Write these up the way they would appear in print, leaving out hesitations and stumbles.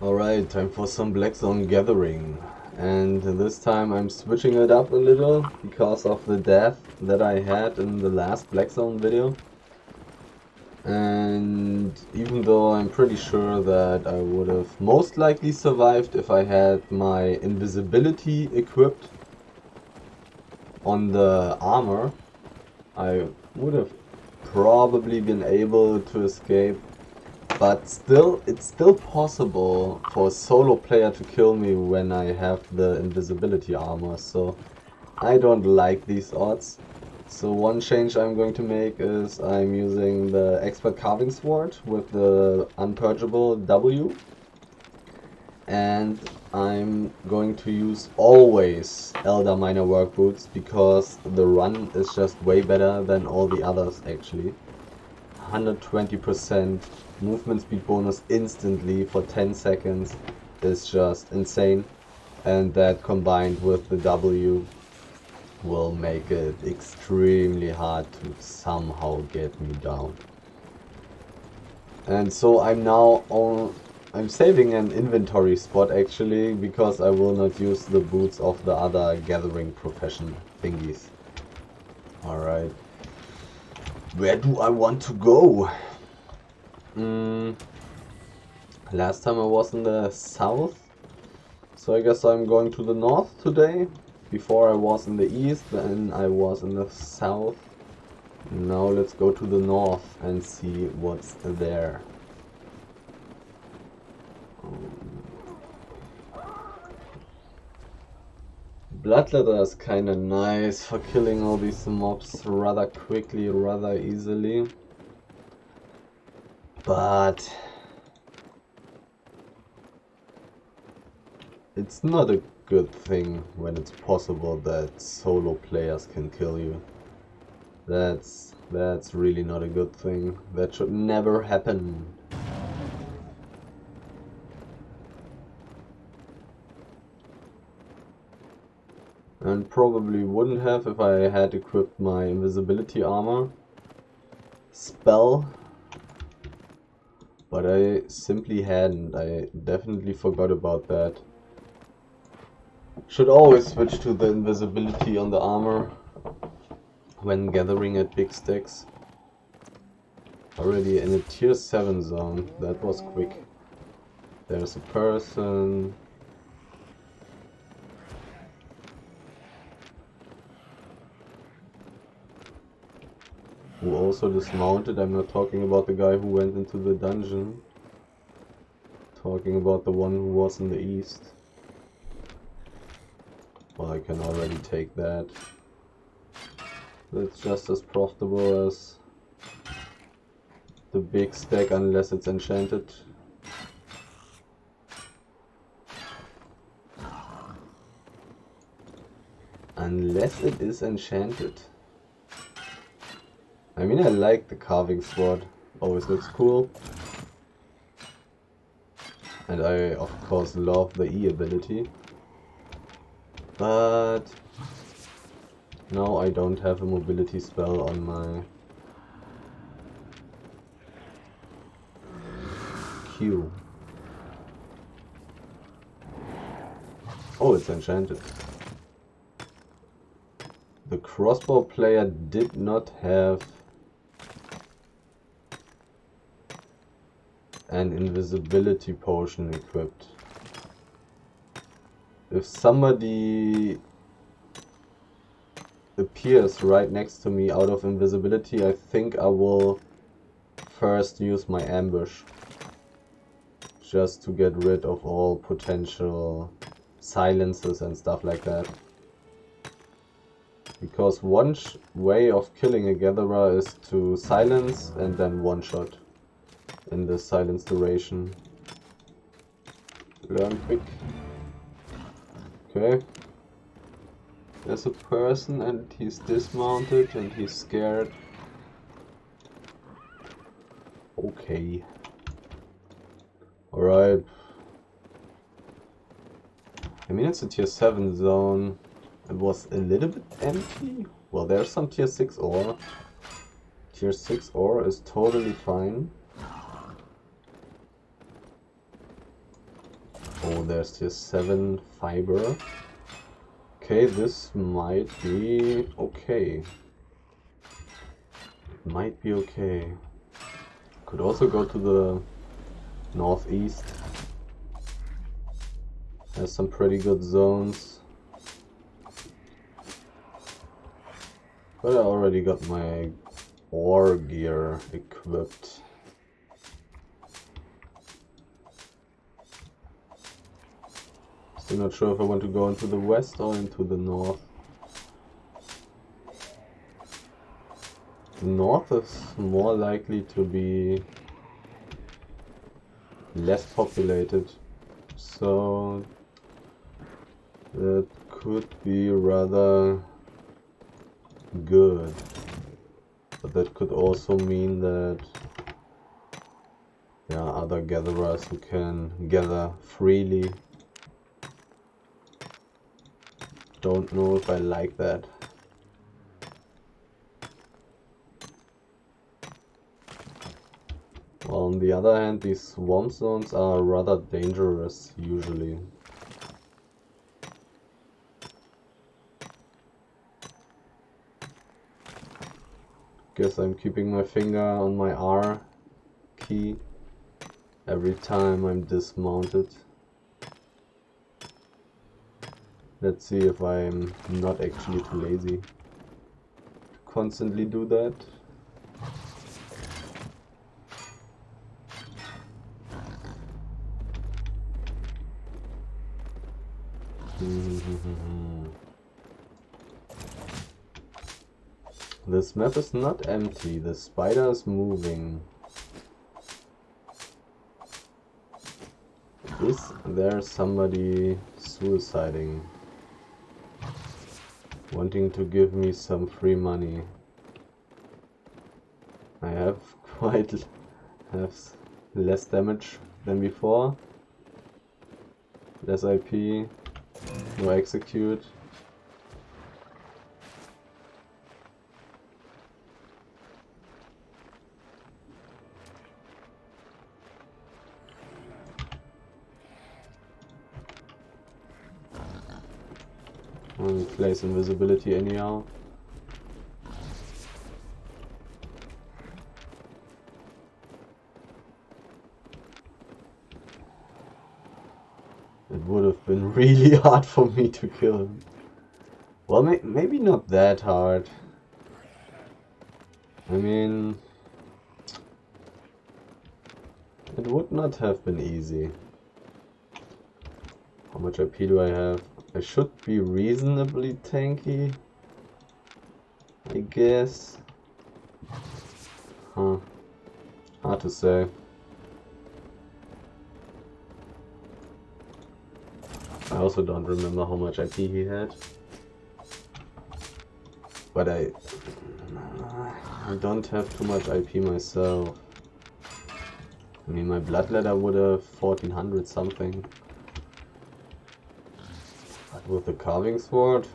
Alright, time for some Black Zone gathering. And this time I'm switching it up a little because of the death that I had in the last Black Zone video. And even though I'm pretty sure that I would have most likely survived if I had my invisibility equipped on the armor, I would have probably been able to escape. But still, it's still possible for a solo player to kill me when I have the invisibility armor, so I don't like these odds. So one change I'm going to make is I'm using the expert carving sword with the unpurgeable W, and I'm going to use always Elder Minor work boots because the run is just way better than all the others actually. 120% movement speed bonus instantly for 10 seconds is just insane, and that combined with the W will make it extremely hard to somehow get me down. And so I'm saving an inventory spot actually, because I will not use the boots of the other gathering profession thingies. Alright. Where do I want to go? Last time I was in the south, so I guess I'm going to the north today. Before I was in the east, then I was in the south. Now let's go to the north and see what's there. Bloodleather is kinda nice for killing all these mobs rather quickly, rather easily. But it's not a good thing when it's possible that solo players can kill you. That's really not a good thing. That should never happen. And probably wouldn't have if I had equipped my invisibility armor spell. But I simply hadn't. I definitely forgot about that. Should always switch to the invisibility on the armor when gathering at big stacks. Already in a tier 7 zone. That was quick. There's a person. Who also dismounted. I'm not talking about the guy who went into the dungeon. Talking about the one who was in the east. Well, I can already take that. That's just as profitable as the big stack unless it's enchanted. Unless it is enchanted. I mean, I like the carving sword. Always looks cool. And I, of course, love the E ability. But now I don't have a mobility spell on my Q. Oh, it's enchanted. The crossbow player did not have an invisibility potion equipped. If somebody appears right next to me out of invisibility, I think I will first use my ambush. Just to get rid of all potential silences and stuff like that. Because one way of killing a gatherer is to silence and then one shot in the silence duration. Learn quick. Okay. There's a person and he's dismounted and he's scared. Okay. Alright. I mean, it's a tier 7 zone. It was a little bit empty. Well, there's some tier 6 ore. Tier 6 ore is totally fine. Oh, there's just 7 fiber. Okay, this might be okay. It might be okay. Could also go to the northeast. Has some pretty good zones. But I already got my ore gear equipped. Still not sure if I want to go into the west or into the north. The north is more likely to be less populated, so that could be rather good. But that could also mean that there are other gatherers who can gather freely. Don't know if I like that. Well, on the other hand, these swamp zones are rather dangerous usually. Guess I'm keeping my finger on my R key every time I'm dismounted. Let's see if I'm not actually too lazy to constantly do that. This map is not empty, the spider is moving. Is there somebody suiciding? Wanting to give me some free money. I have less damage than before. Less IP, no execute. Place invisibility anyhow. It would have been really hard for me to kill him. Well, maybe not that hard. I mean, it would not have been easy. How much IP do I have? I should be reasonably tanky, I guess. Huh. Hard to say. I also don't remember how much IP he had. But I don't have too much IP myself. I mean, my bloodletter would have 1400 something. But with the carving sword?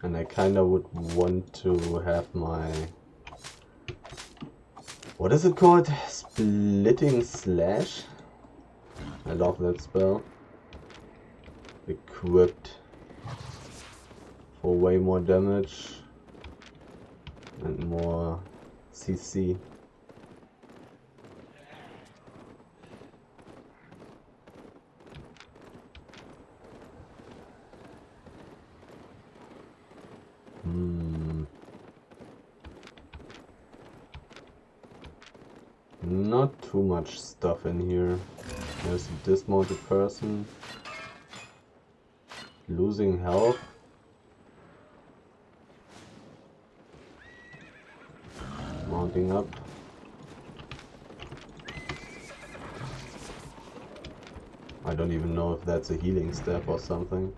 And I kinda would want to have my... What is it called? Splitting Slash? I love that spell. Equipped for way more damage and more CC. Not too much stuff in here. There's a dismounted person. Losing health. Mounting up. I don't even know if that's a healing step or something.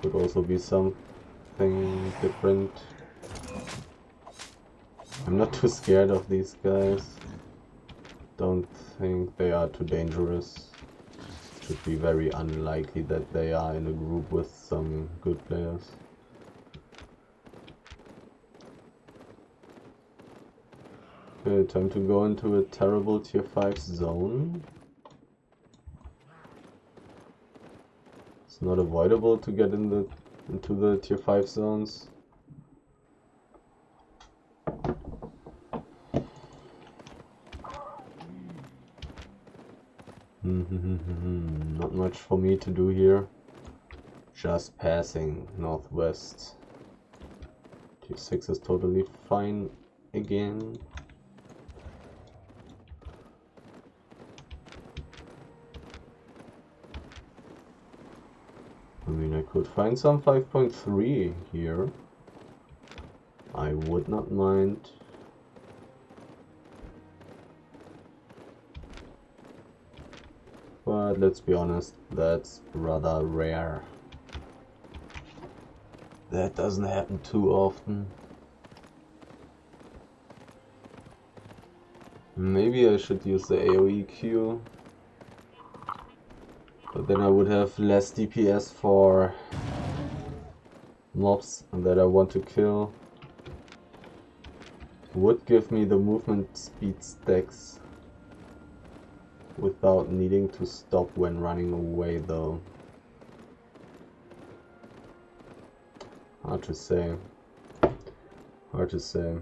Could also be something different. I'm not too scared of these guys. Don't think they are too dangerous. Should be very unlikely that they are in a group with some good players. Okay, time to go into a terrible tier 5 zone. It's not avoidable to get into the tier 5 zones. Not much for me to do here. Just passing northwest. Tier 6 is totally fine again. I mean, I could find some 5.3 here. I would not mind. But let's be honest, that's rather rare. That doesn't happen too often. Maybe I should use the AoE Q. But then I would have less DPS for mobs that I want to kill. Would give me the movement speed stacks without needing to stop when running away though. Hard to say. Hard to say.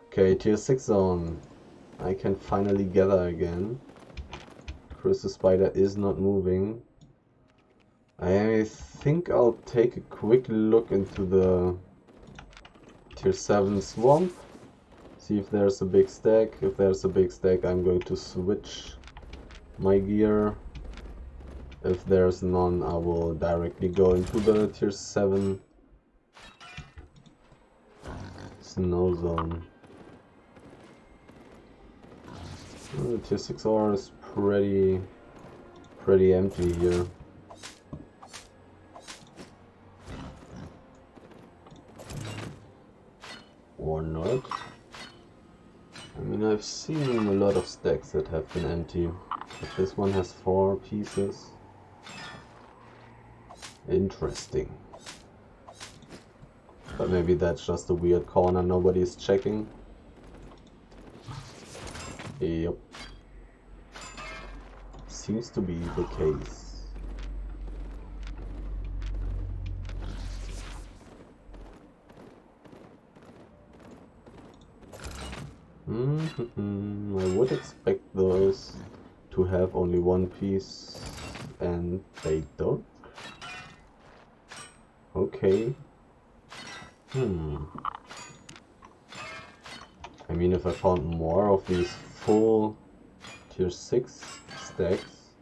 Okay, tier 6 zone. I can finally gather again. Chris the Spider is not moving. I think I'll take a quick look into the tier 7 swamp. See if there's a big stack. If there's a big stack, I'm going to switch my gear. If there's none, I will directly go into the tier 7 snow zone. The tier 6 ore is pretty empty here. Or not. I mean, I've seen a lot of stacks that have been empty. But this one has 4 pieces. Interesting. But maybe that's just a weird corner nobody's checking. Yep. Seems to be the case. I would expect those to have only one piece, and they don't. Okay. I mean, if I found more of these full tier 6 stacks,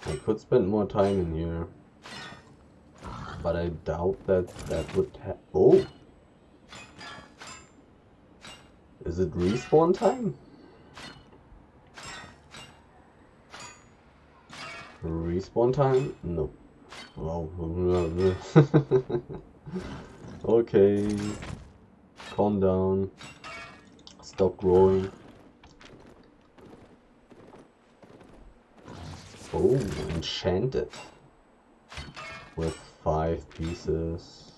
I could spend more time in here. But I doubt that that would oh! Is it respawn time? Respawn time? No. Oh. Okay. Calm down. Stop growing. Oh, enchanted. With 5 pieces.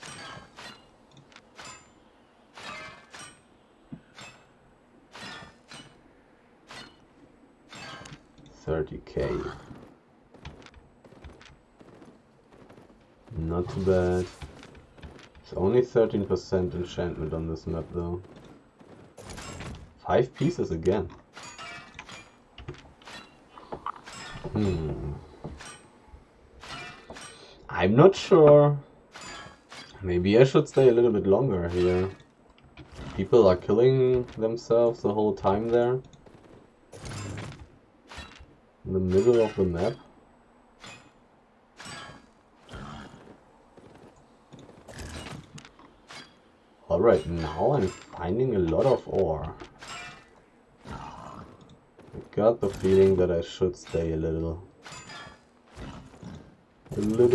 30k. Not too bad. It's only 13% enchantment on this map though. 5 pieces again. I'm not sure. Maybe I should stay a little bit longer here. People are killing themselves the whole time there. In the middle of the map. Alright, now I'm finding a lot of ore. I got the feeling that I should stay a little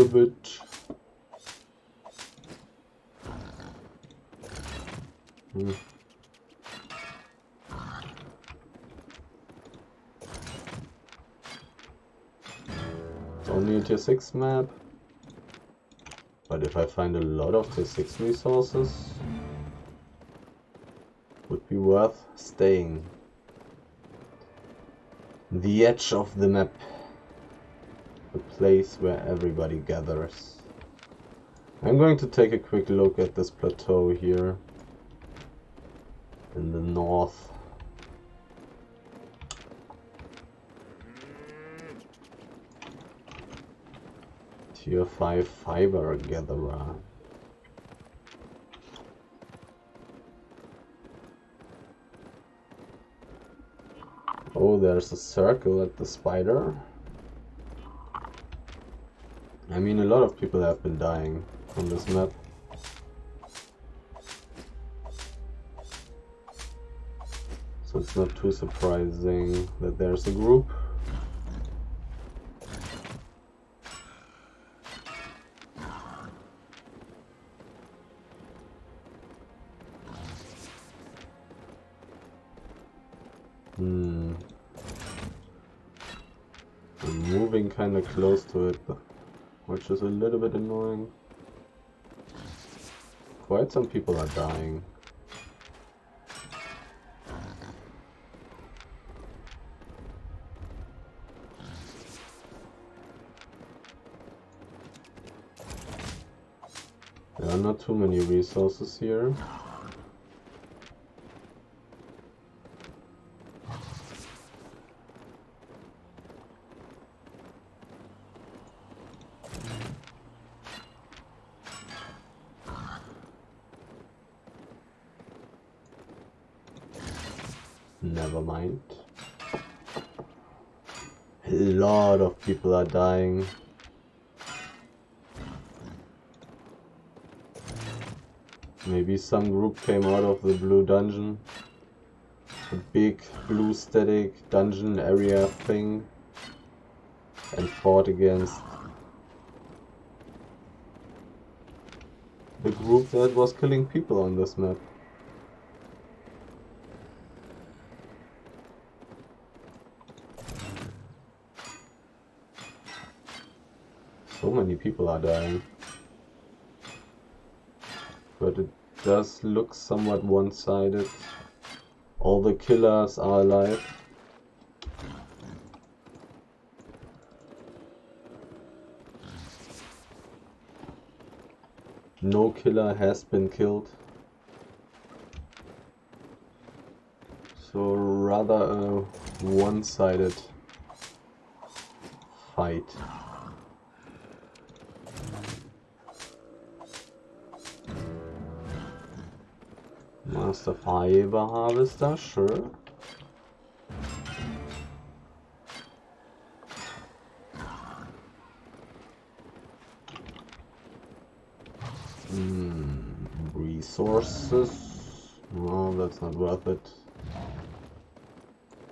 bit. only a tier 6 map. But if I find a lot of tier 6 resources, would be worth staying. The edge of the map. The place where everybody gathers. I'm going to take a quick look at this plateau here in the north. Tier 5 fiber gatherer. Oh, there's a circle at the spider. I mean, a lot of people have been dying on this map. So it's not too surprising that there's a group. I'm moving kind of close to it, which is a little bit annoying. Quite some people are dying. There are not too many resources here. Never mind. A lot of people are dying. Maybe some group came out of the blue dungeon. A big blue static dungeon area thing. And fought against the group that was killing people on this map. So many people are dying. But it does look somewhat one-sided. All the killers are alive. No killer has been killed. So rather a one-sided fight. Master Fiber Harvester, sure. Resources. No, that's not worth it.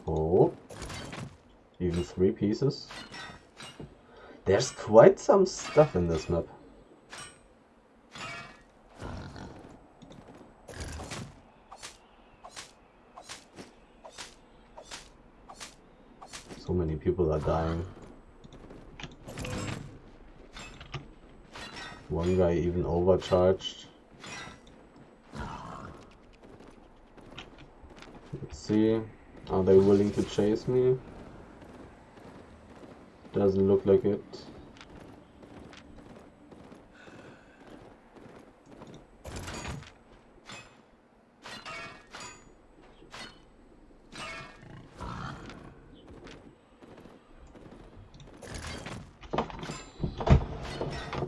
Oh, even 3 pieces. There's quite some stuff in this map. So many people are dying. One guy even overcharged. Let's see. Are they willing to chase me? Doesn't look like it.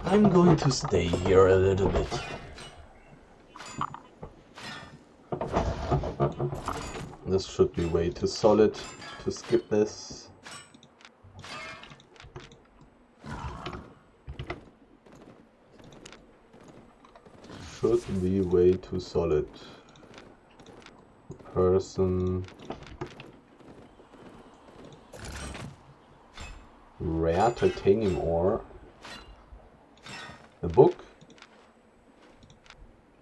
I'm going to stay here a little bit. This should be way too solid to skip this. Should be way too solid. Person. Rare titanium ore. A book?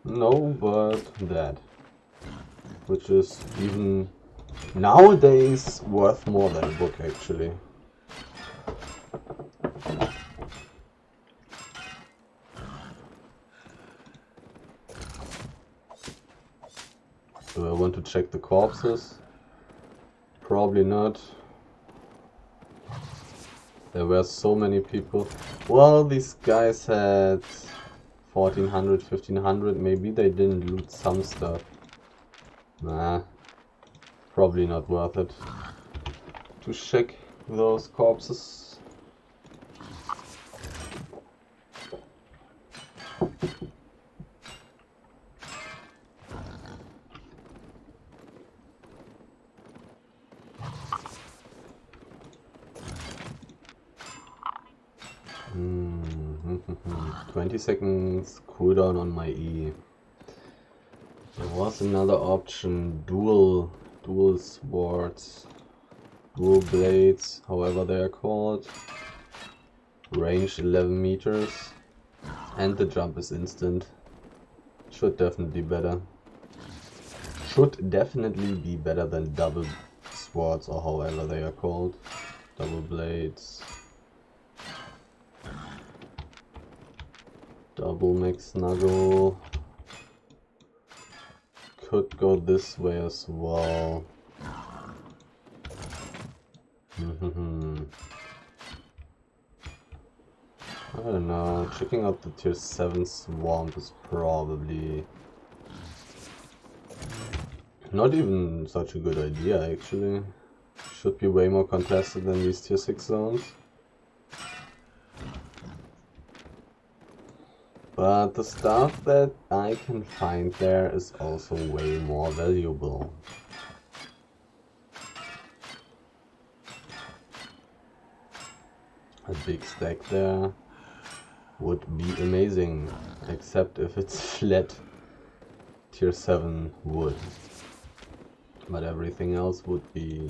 No, but that. Which is even nowadays worth more than a book, actually. want to check the corpses? Probably not. There were so many people. Well, these guys had 1400, 1500. Maybe they didn't loot some stuff. Nah, probably not worth it to check those corpses. Mm-hmm. 20 seconds cooldown on my E. There was another option, dual swords, dual blades, however they are called. Range 11 meters, and the jump is instant. Should definitely be better. Should definitely be better than double swords or however they are called. Double blades. Double max snuggle. Could go this way as well. I don't know, checking out the tier 7 swamp is probably not even such a good idea actually. Should be way more contested than these tier 6 zones. But the stuff that I can find there is also way more valuable. A big stack there would be amazing, except if it's flat tier 7 wood. But everything else would be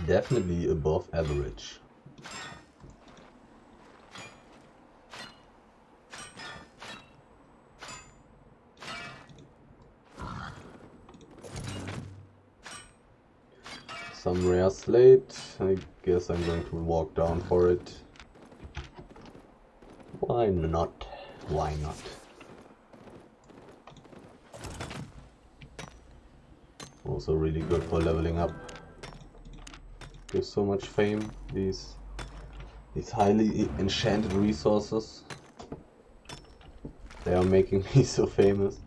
definitely above average. Some rare slate, I guess I'm going to walk down for it. Why not? Why not? Also really good for leveling up. Gives so much fame, these highly enchanted resources. They are making me so famous.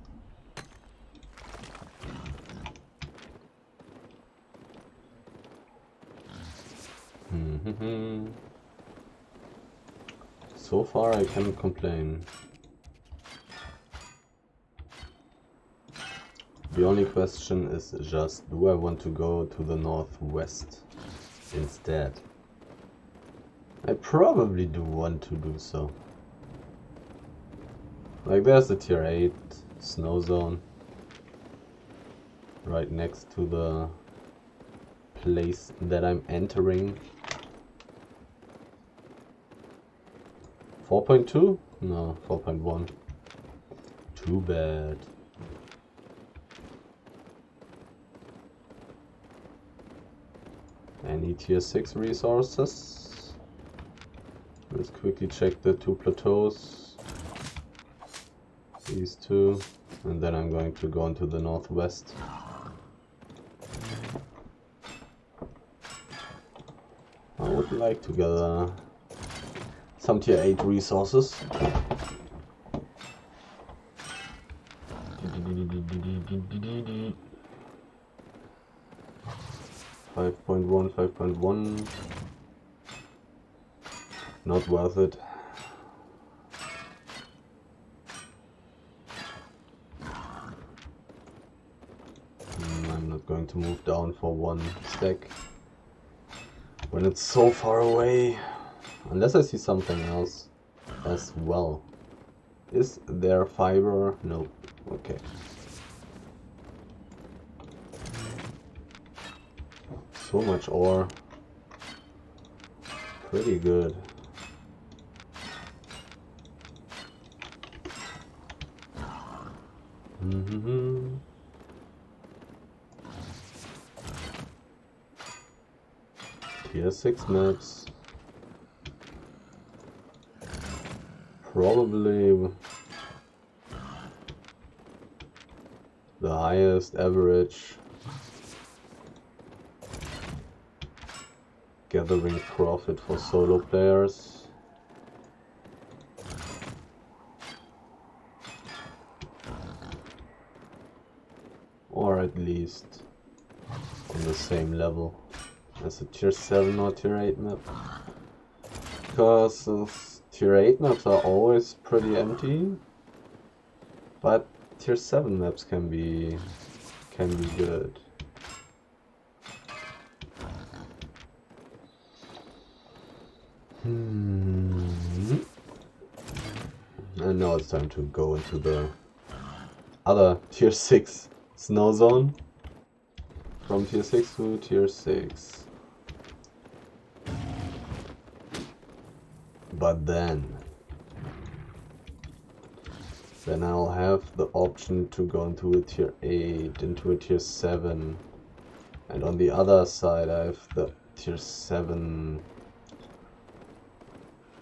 So far I can't complain. The only question is just, do I want to go to the northwest instead? I probably do want to do so. Like there's the tier 8 snow zone right next to the place that I'm entering. 4.2? No, 4.1. Too bad. Any tier 6 resources? Let's quickly check the 2 plateaus. These 2. And then I'm going to go into the northwest. I would like to gather some tier 8 resources. 5.1, 5.1. Not worth it. I'm not going to move down for one stack when it's so far away. Unless I see something else as well. Is there fiber? Nope. Okay. So much ore. Pretty good. Tier 6 maps. Probably the highest average gathering profit for solo players. Or at least on the same level as a tier 7 or tier 8 map. Because tier 8 maps are always pretty empty, but tier 7 maps can be good. And now it's time to go into the other tier 6 snow zone. From tier 6 to tier 6. But then I'll have the option to go into a tier 8, into a tier 7. And on the other side I have the tier 7.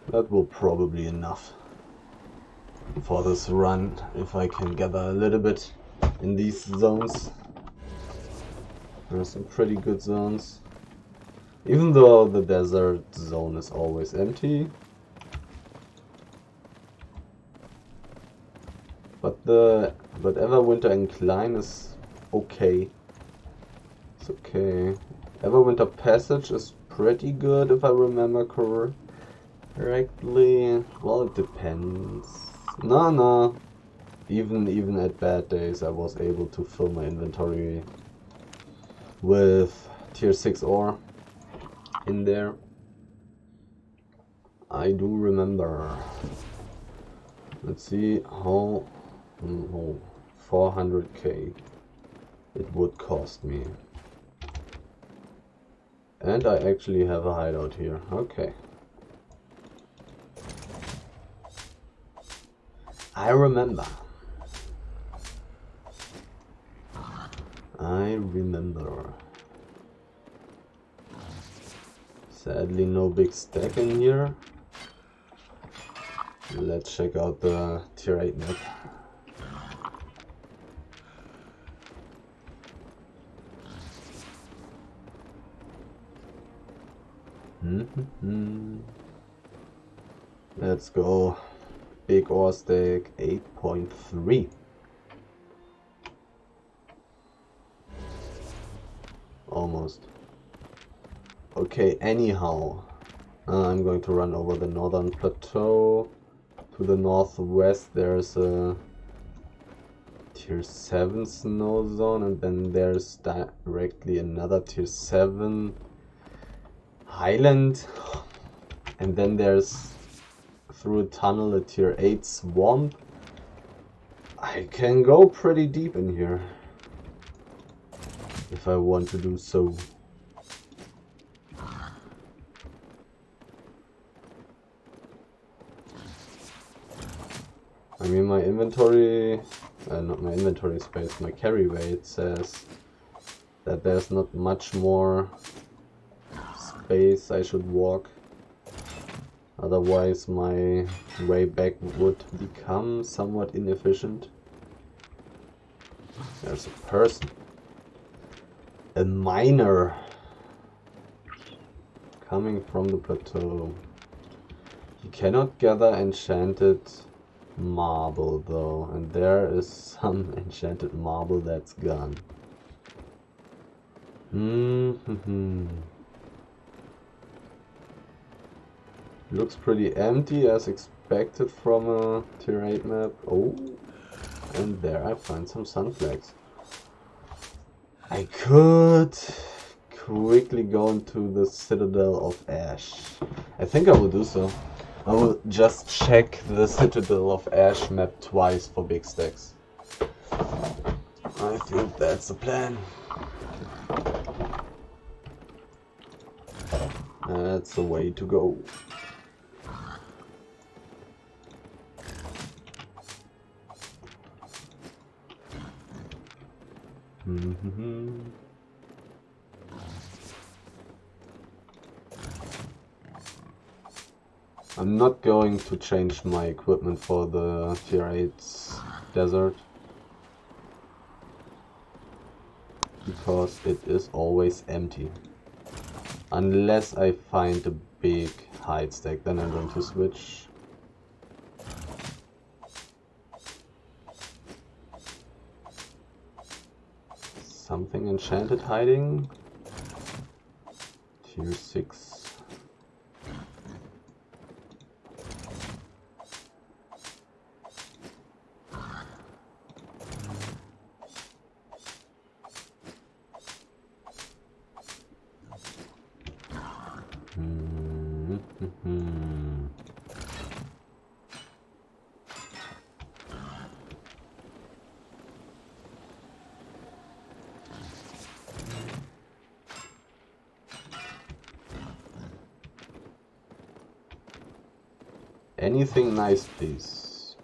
That will probably be enough for this run, if I can gather a little bit in these zones. There are some pretty good zones. Even though the desert zone is always empty. But the Everwinter Incline is okay. It's okay. Everwinter Passage is pretty good if I remember correctly. Well, it depends. No. Even at bad days I was able to fill my inventory with tier 6 ore in there. I do remember. Let's see how 400k it would cost me. And I actually have a hideout here. Okay. I remember. Sadly no big stack in here. Let's check out the tier 8 map. Let's go. Big ore stack 8.3. Almost. Okay, anyhow. I'm going to run over the northern plateau. To the northwest there's a tier 7 snow zone, and then there's directly another tier 7 highland, and then there's through a tunnel a tier 8 swamp. I can go pretty deep in here if I want to do so. I mean, my inventory, not my inventory space, my carry weight says that there's not much more space I should walk. Otherwise my way back would become somewhat inefficient. There's a person. A miner. Coming from the plateau. You cannot gather enchanted marble though, and there is some enchanted marble that's gone. Looks pretty empty as expected from a tier 8 map. Oh, and there I find some sunflags. I could quickly go into the Citadel of Ash. I think I will do so. I will just check the Citadel of Ash map twice for big stacks. I think that's the plan. That's the way to go. I'm not going to change my equipment for the tier 8 desert. because it is always empty. Unless I find a big hide stack, then I'm going to switch. Something enchanted hiding. Tier 6. Anything nice, please.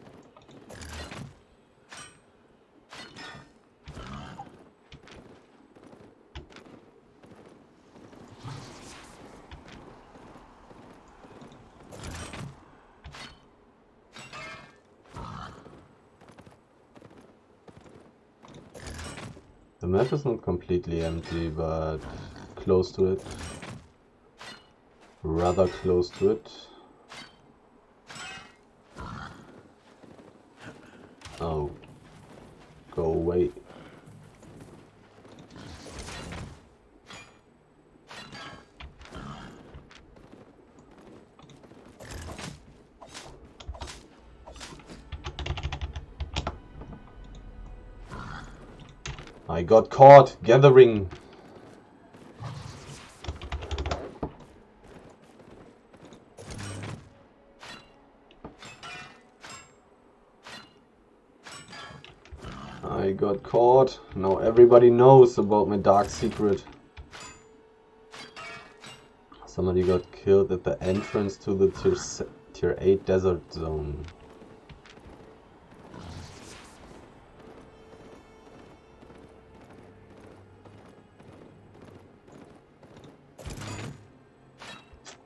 The map is not completely empty, but close to it. Rather close to it. Oh. Go away. I got caught gathering. I got caught. Now everybody knows about my dark secret. Somebody got killed at the entrance to the tier 8 desert zone.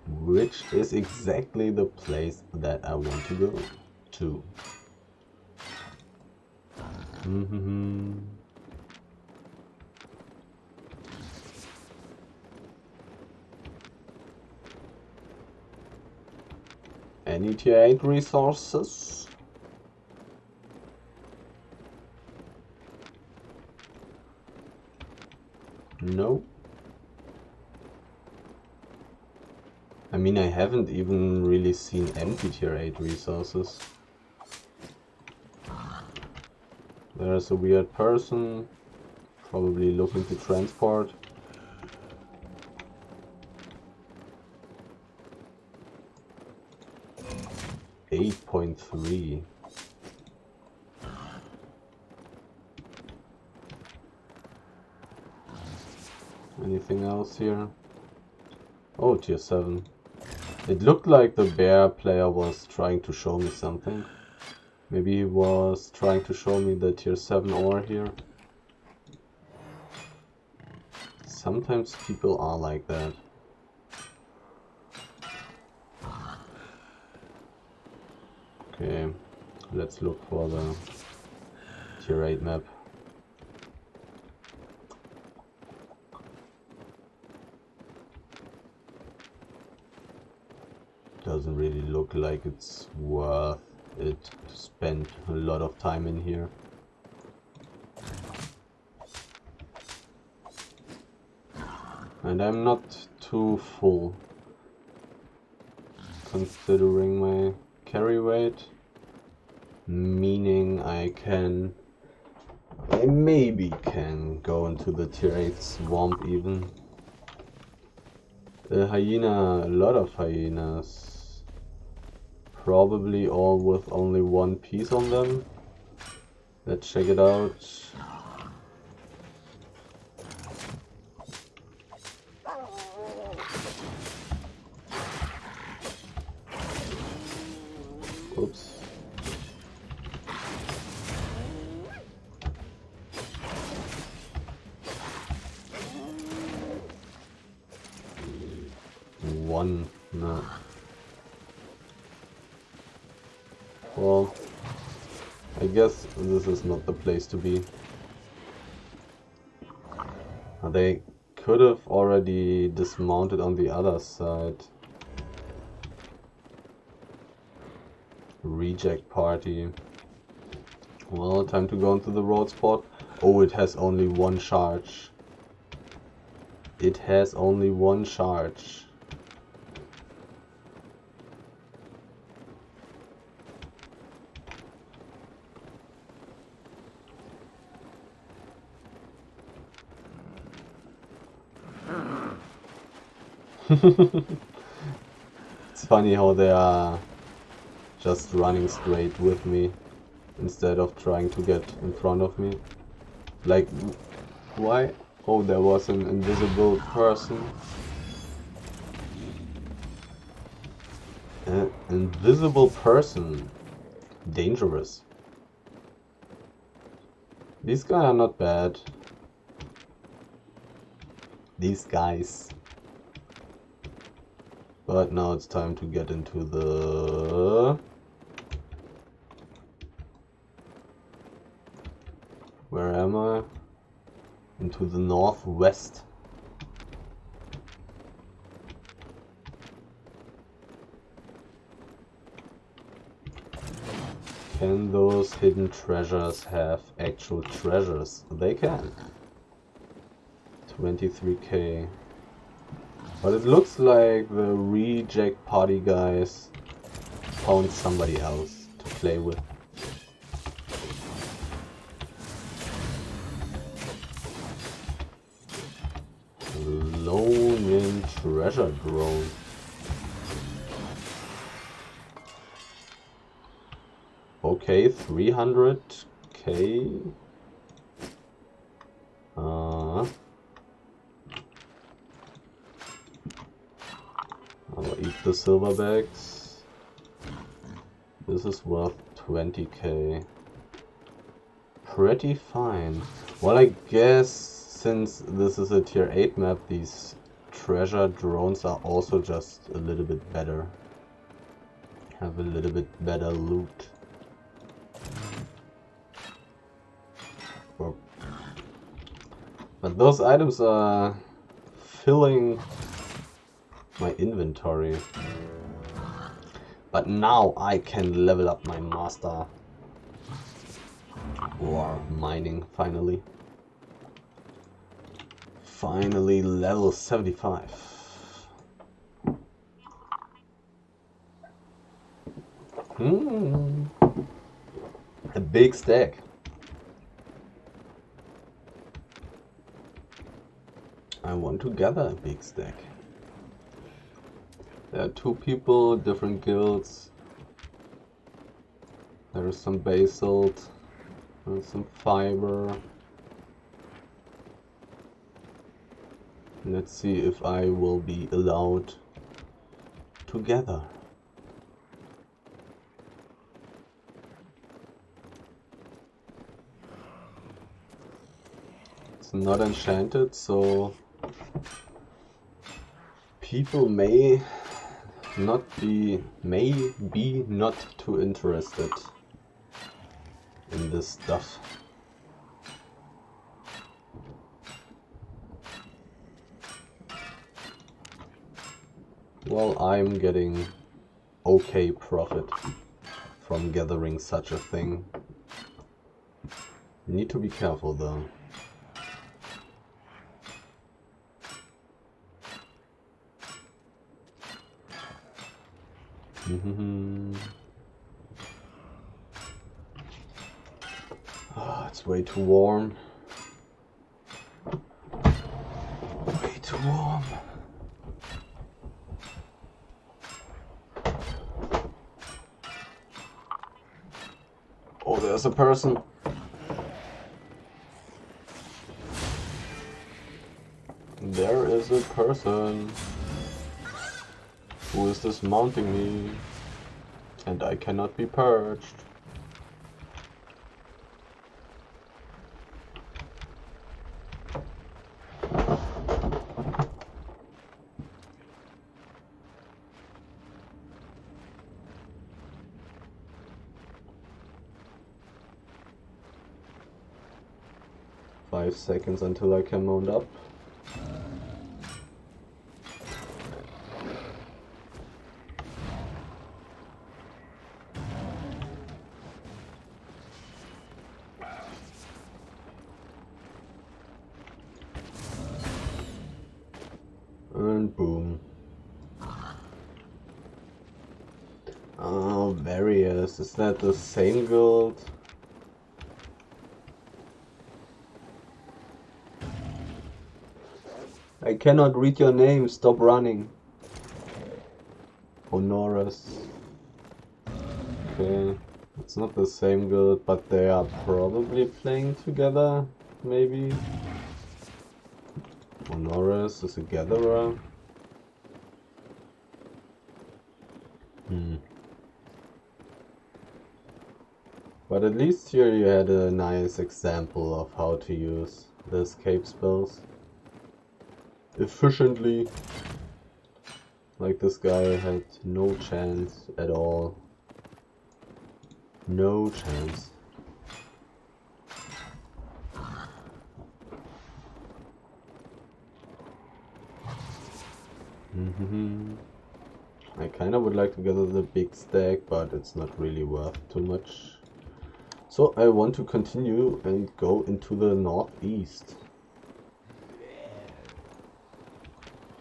Which is exactly the place that I want to go to. Any tier 8 resources? No. I mean, I haven't even really seen empty tier 8 resources. There's a weird person, probably looking to transport. .3. Anything else here? Oh, tier 7. It looked like the bear player was trying to show me something. Maybe he was trying to show me the tier 7 ore here. Sometimes people are like that. Okay, let's look for the tier 8 map. Doesn't really look like it's worth it to spend a lot of time in here. And I'm not too full, considering my carry weight, meaning I maybe can go into the tier 8 swamp even. A hyena, a lot of hyenas, probably all with only one piece on them. Let's check it out. Oops. One, no. Well, I guess this is not the place to be. They could have already dismounted on the other side. Reject party. Well, time to go into the road spot. Oh, it has only one charge. It has only one charge. It's funny how they are just running straight with me instead of trying to get in front of me. Like, why? Oh, there was an invisible person. An invisible person. Dangerous. These guys are not bad. These guys. But now it's time to get into the... Where am I? Into the northwest. Can those hidden treasures have actual treasures? They can. 23k. But it looks like the reject party guys found somebody else to play with. Lone treasure drone. Okay, 300k. I'll eat the silver bags. This is worth 20k. Pretty fine. Well, I guess since this is a tier 8 map, these treasure drones are also just a little bit better. Have a little bit better loot. But those items are filling my inventory. But now I can level up my master. Or mining, finally. Finally level 75. A big stack. I want to gather a big stack. There are 2 people, different guilds. There is some basalt and some fiber. Let's see if I will be allowed to gather. It's not enchanted, so people may be not too interested in this stuff. Well, I'm getting okay profit from gathering such a thing. Need to be careful though. Oh, it's way too warm. Way too warm. Oh, there's a person. There is a person who is dismounting me, and I cannot be purged. Five seconds until I can mount up. Oh, various. Is that the same guild? I cannot read your name. Stop running. Honoris. Okay. It's not the same guild, but they are probably playing together, maybe. Honoris is a gatherer. But at least here you had a nice example of how to use the escape spells efficiently. Like this guy had no chance at all. No chance. I kinda would like to gather the big stack, but it's not really worth too much. So I want to continue and go into the northeast.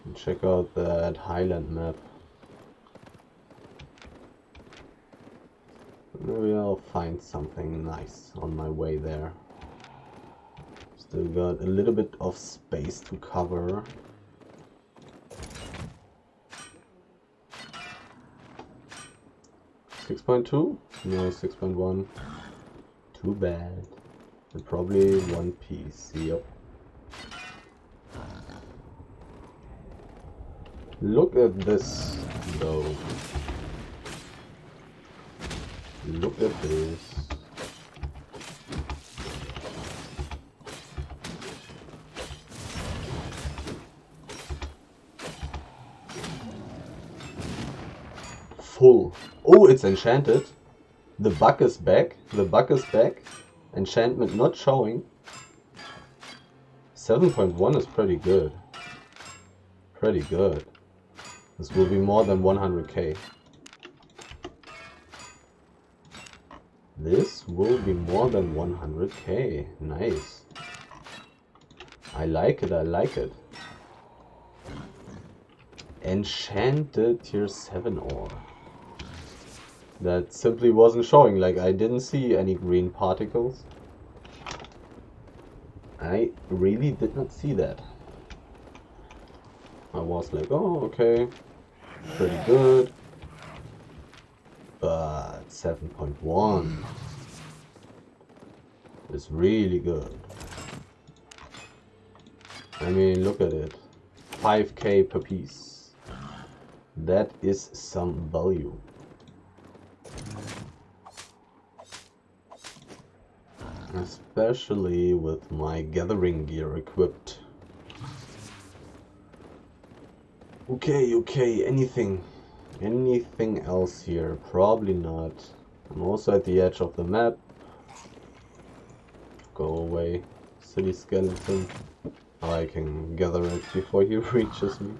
And check out that highland map. Maybe I'll find something nice on my way there. Still got a little bit of space to cover. 6.2? No, 6.1. Too bad. And probably one piece. Yep. Look at this, though. Look at this. Full. Oh, it's enchanted. The bug is back. The bug is back. Enchantment not showing. 7.1 is pretty good. Pretty good. This will be more than 100k. This will be more than 100k. Nice. I like it, I like it. Enchanted tier 7 ore. That simply wasn't showing, like I didn't see any green particles. I really did not see that. I was like, oh, okay, pretty good. But 7.1 is really good. I mean, look at it. 5k per piece. That is some value. Especially with my gathering gear equipped. Okay, anything else here? Probably not. I'm also at the edge of the map. Go away, silly skeleton. I can gather it before he reaches me.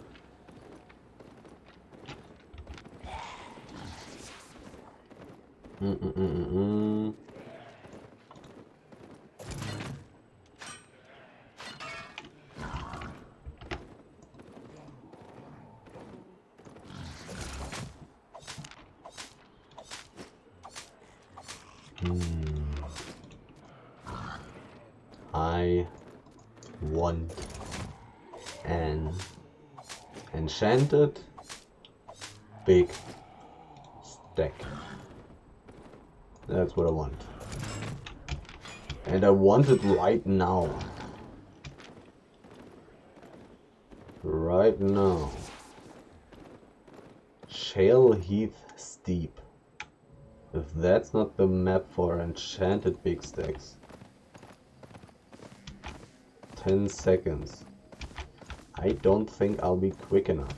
I want an enchanted big stack. That's what I want. And I want it right now. Right now. Shale Heath Steep. If that's not the map for enchanted big stacks. 10 seconds. I don't think I'll be quick enough.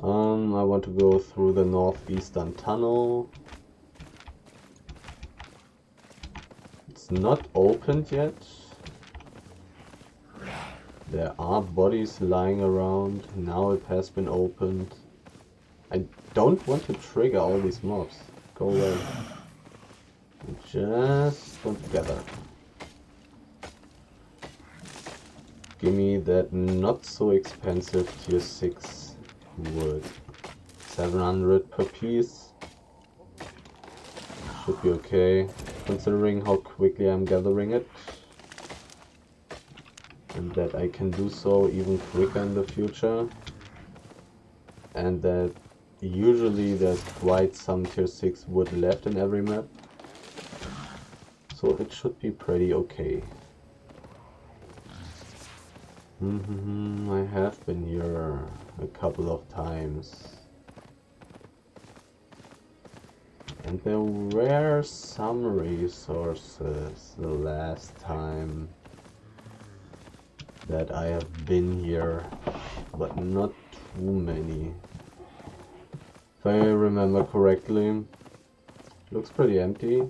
I want to go through the northeastern tunnel. It's not opened yet. There are bodies lying around. Now it has been opened. I don't want to trigger all these mobs. Go away. I just want to gather. Give me that not so expensive tier 6 wood. 700 per piece. Should be okay, considering how quickly I'm gathering it. And that I can do so even quicker in the future. And that usually there's quite some tier 6 wood left in every map. So it should be pretty okay. I have been here a couple of times. And there were some resources the last time that I have been here, but not too many. If I remember correctly, looks pretty empty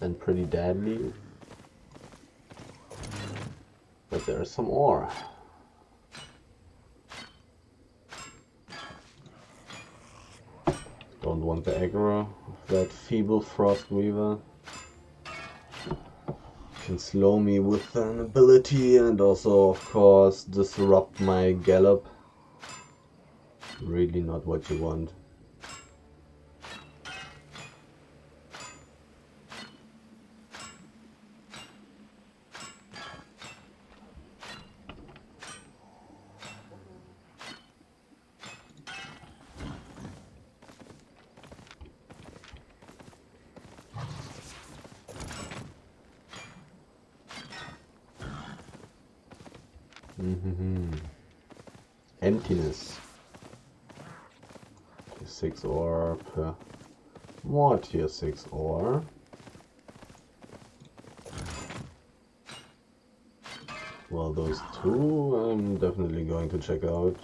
and pretty deadly. But there's some ore. Don't want the aggro of that feeble frost weaver. Can slow me with an ability and also of course disrupt my gallop. Really not what you want. Emptiness. Tier 6 ore per more tier 6 ore. Well, those two I'm definitely going to check out.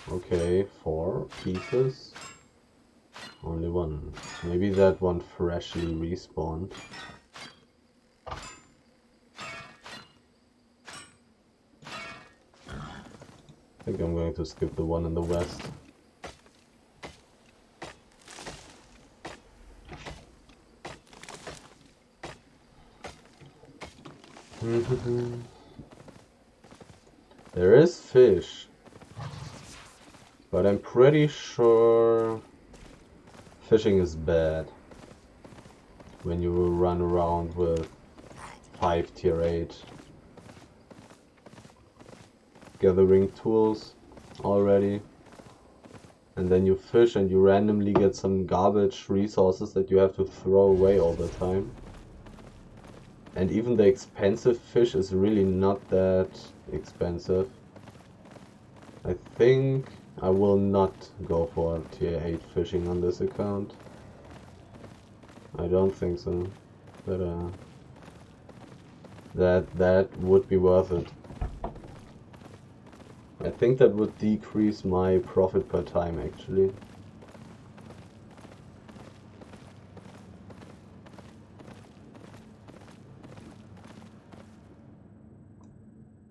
Okay, 4 pieces. Only one. Maybe that one freshly respawned. I think I'm going to skip the one in the west. There is fish, but I'm pretty sure fishing is bad when you run around with 5 tier 8 gathering tools already, and then you fish and you randomly get some garbage resources that you have to throw away all the time. And even the expensive fish is really not that expensive. I think I will not go for tier 8 fishing on this account. I don't think so. But that would be worth it. I think that would decrease my profit per time actually.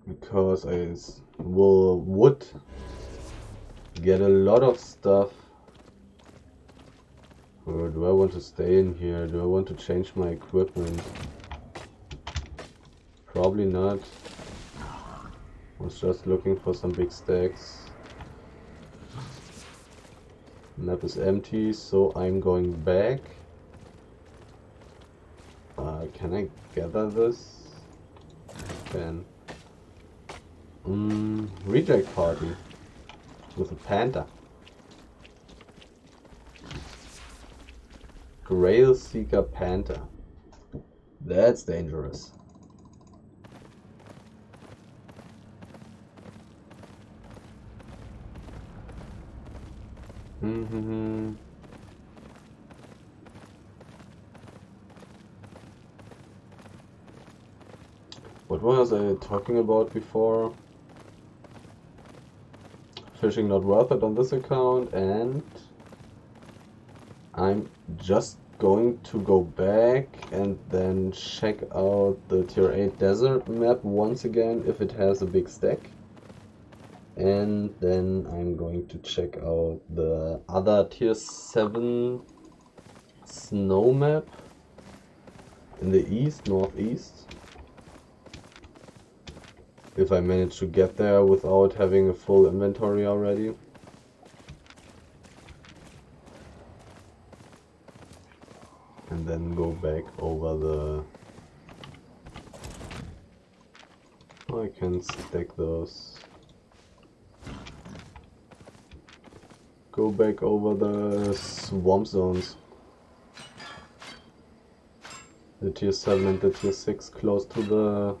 Because I would get a lot of stuff. Or do I want to stay in here? Do I want to change my equipment? Probably not. I was just looking for some big stacks. Map is empty, so I'm going back. Can I gather this? Can. Reject party with a panther. Grail Seeker Panther. That's dangerous. What was I talking about before? Fishing not worth it on this account, and I'm just going to go back and then check out the tier 8 desert map once again if it has a big stack. And then I'm going to check out the other tier 7 snow map in the east, northeast. If I manage to get there without having a full inventory already. then go back over the... I can stack those. Go back over the swamp zones. The tier 7 and the tier 6 close to the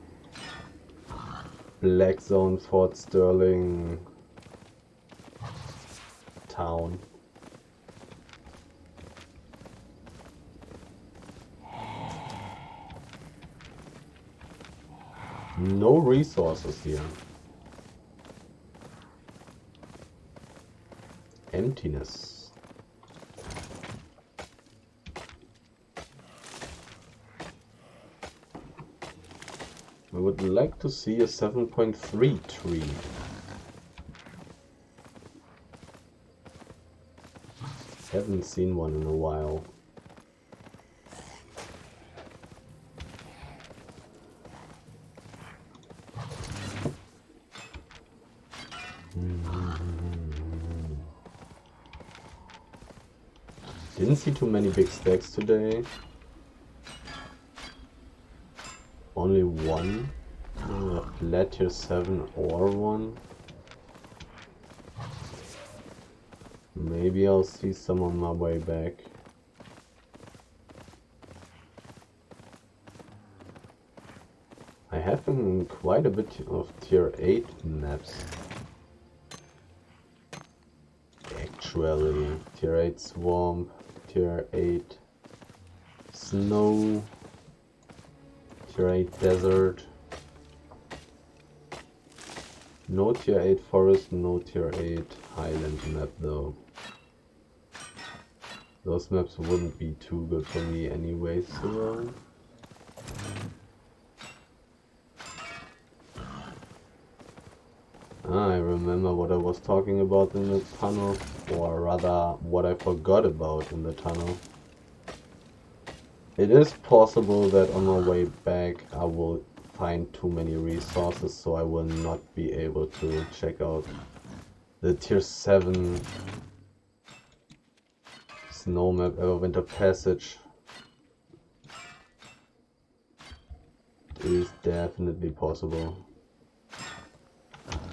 black zone Fort Sterling town. No resources here. Emptiness. I would like to see a 7.3 tree. Haven't seen one in a while. Didn't see too many big stacks today. Only one. Flat tier 7 or one. Maybe I'll see some on my way back. I have been in quite a bit of tier 8 maps. Actually, tier 8 swamp, tier 8 snow, tier 8 desert. No tier 8 forest, no tier 8 highland map though. Those maps wouldn't be too good for me anyways, so... I remember what I was talking about in the tunnel, or rather what I forgot about in the tunnel. It is possible that on my way back I will find too many resources, so I will not be able to check out the tier 7 snow map Everwinter Passage. It is definitely possible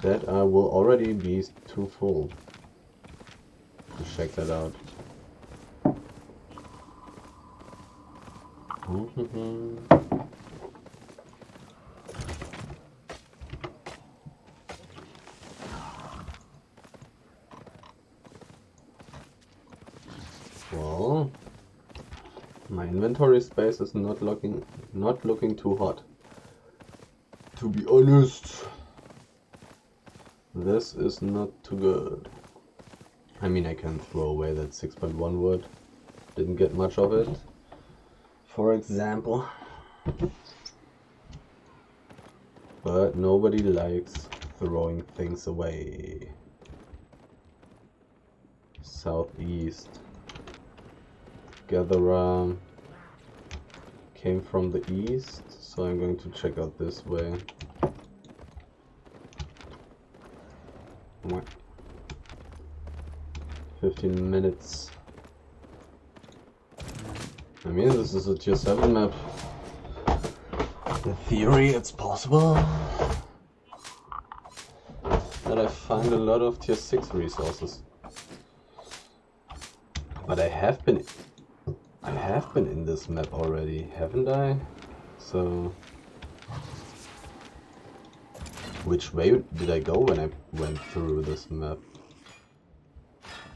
that I will already be too full to check that out. Well, my inventory space is not looking too hot. To be honest, this is not too good. I mean, I can throw away that 6.1 wood. Didn't get much of it, for example. But nobody likes throwing things away. Southeast. Gatherer came from the east, so I'm going to check out this way. What? 15 minutes. I mean, this is a tier 7 map. In theory, it's possible that I find a lot of tier 6 resources. But I have been in this map already, haven't I? So which way did I go when I went through this map?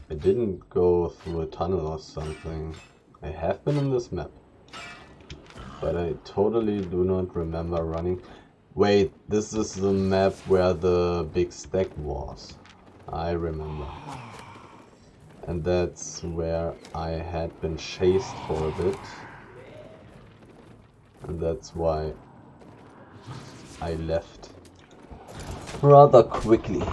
I didn't go through a tunnel or something. I have been in this map, but I totally do not remember running. Wait, this is the map where the big stack was. I remember. And that's where I had been chased for a bit. And that's why I left rather quickly.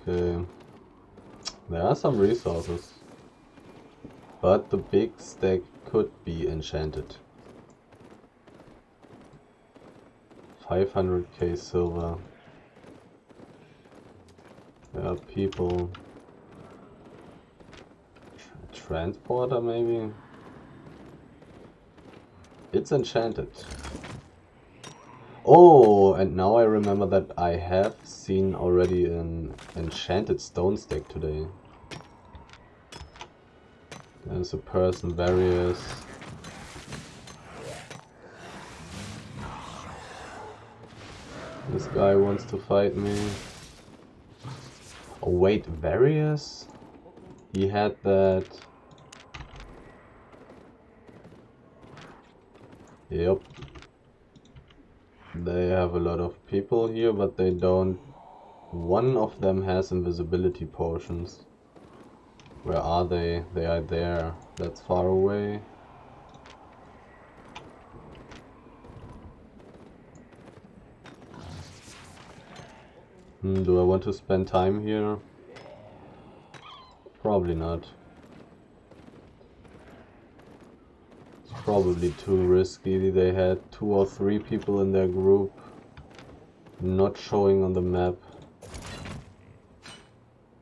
Okay. There are some resources. But the big stack could be enchanted. 500k silver. Yeah, There are people. Transporter maybe? It's enchanted. Oh, and now I remember that I have seen already an enchanted stone stack today. There's a person, various. This guy wants to fight me. Oh wait, various? He had that. Yep. They have a lot of people here, but they don't. One of them has invisibility potions. Where are they? They are there. That's far away. Do I want to spend time here? Probably not. It's probably too risky. They had 2 or 3 people in their group not showing on the map.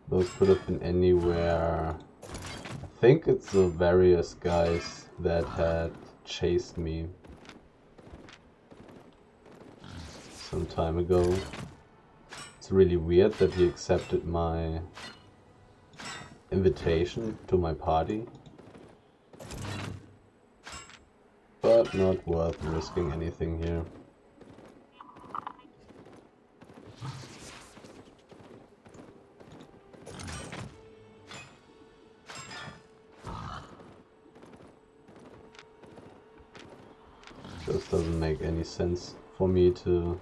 Those could have been anywhere. I think it's the various guys that had chased me some time ago. It's really weird that he accepted my invitation to my party. But not worth risking anything here. Just doesn't make any sense for me to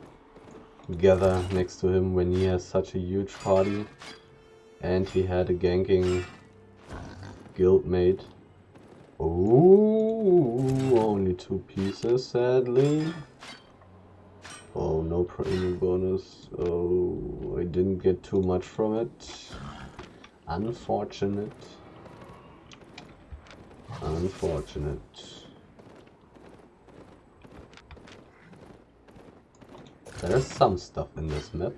gather next to him when he has such a huge party and he had a ganking guildmate. Ooh, only 2 pieces, sadly. Oh, no premium bonus. Oh, I didn't get too much from it. Unfortunate. Unfortunate. There's some stuff in this map.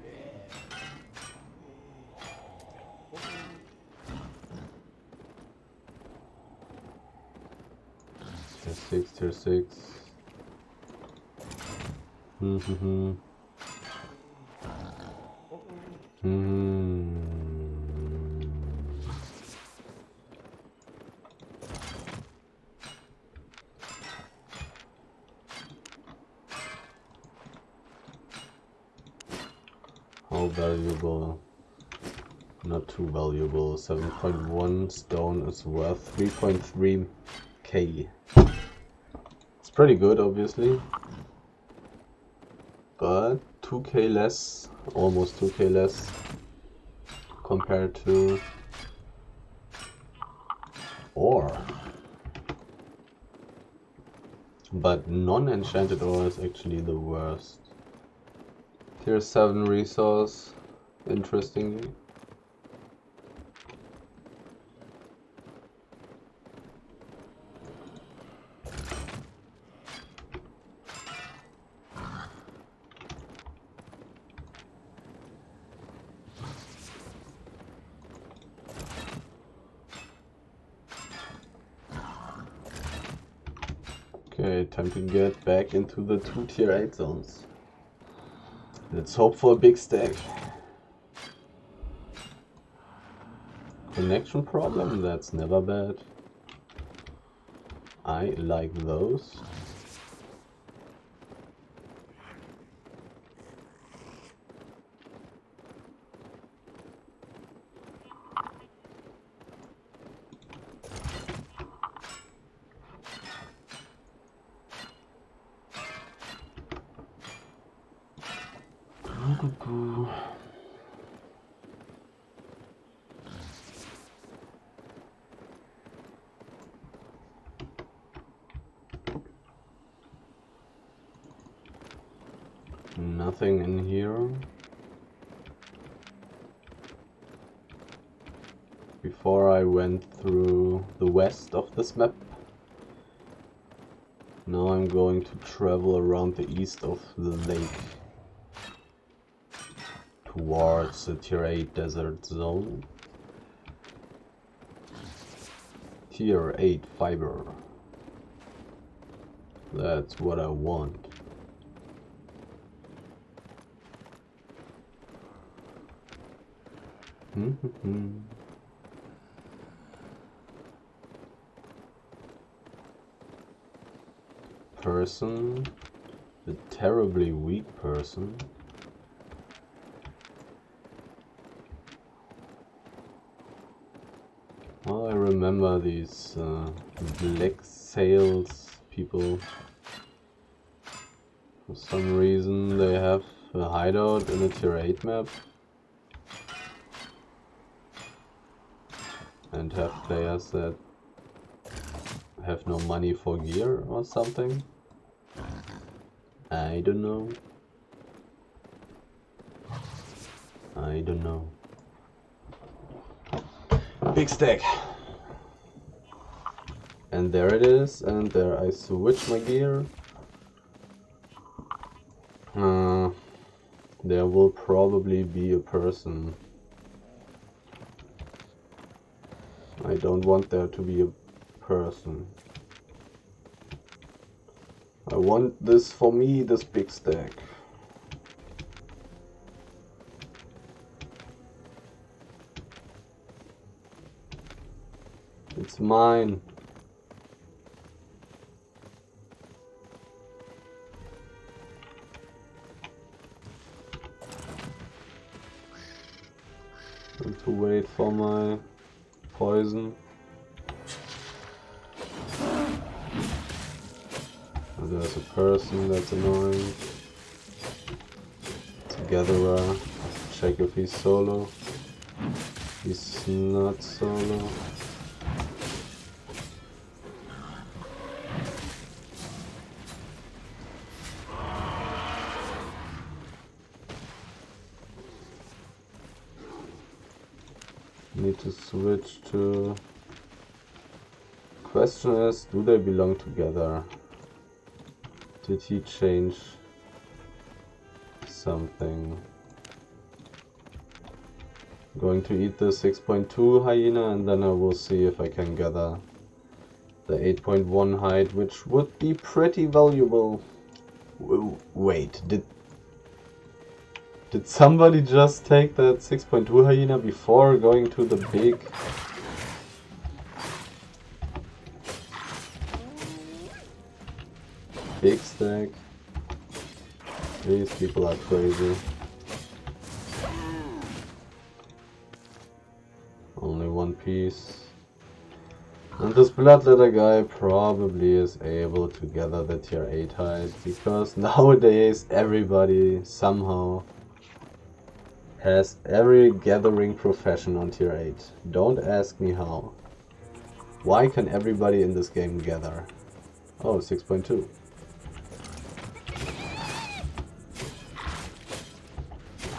Tier 6. How valuable? Not too valuable. 7.1 stone is worth 3.3k. It's pretty good, obviously. But 2k less, almost 2k less compared to ore. But non-enchanted ore is actually the worst. Tier 7 resource, interestingly. Okay, time to get back into the 2 tier 8 zones. Let's hope for a big stack. Connection problem? That's never bad. I like those. Nothing in here. Before I went through the west of this map. Now I'm going to travel around the east of the lake towards the Tier 8 desert zone. Tier 8 fiber. That's what I want. Person, a terribly weak person. Oh, I remember these black sails people. For some reason they have a hideout in a Tier 8 map and have players that have no money for gear or something. I don't know. I don't know. Big stack. And there it is, and there I switch my gear. There will probably be a person. I don't want there to be a person. I want this for me, this big stack. It's mine. Need to wait for my poison. Oh, there's a person that's annoying. Together, check if he's solo. He's not solo. Need to switch to... Question is, do they belong together? Did he change something? I'm going to eat the 6.2 hyena and then I will see if I can gather the 8.1 hide, which would be pretty valuable. Wait, did somebody just take that 6.2 hyena before going to the big stack? These people are crazy. Only one piece. And this bloodletter guy probably is able to gather the Tier 8 hide, because nowadays everybody somehow has every gathering profession on Tier 8. Don't ask me how. Why can everybody in this game gather? Oh, 6.2.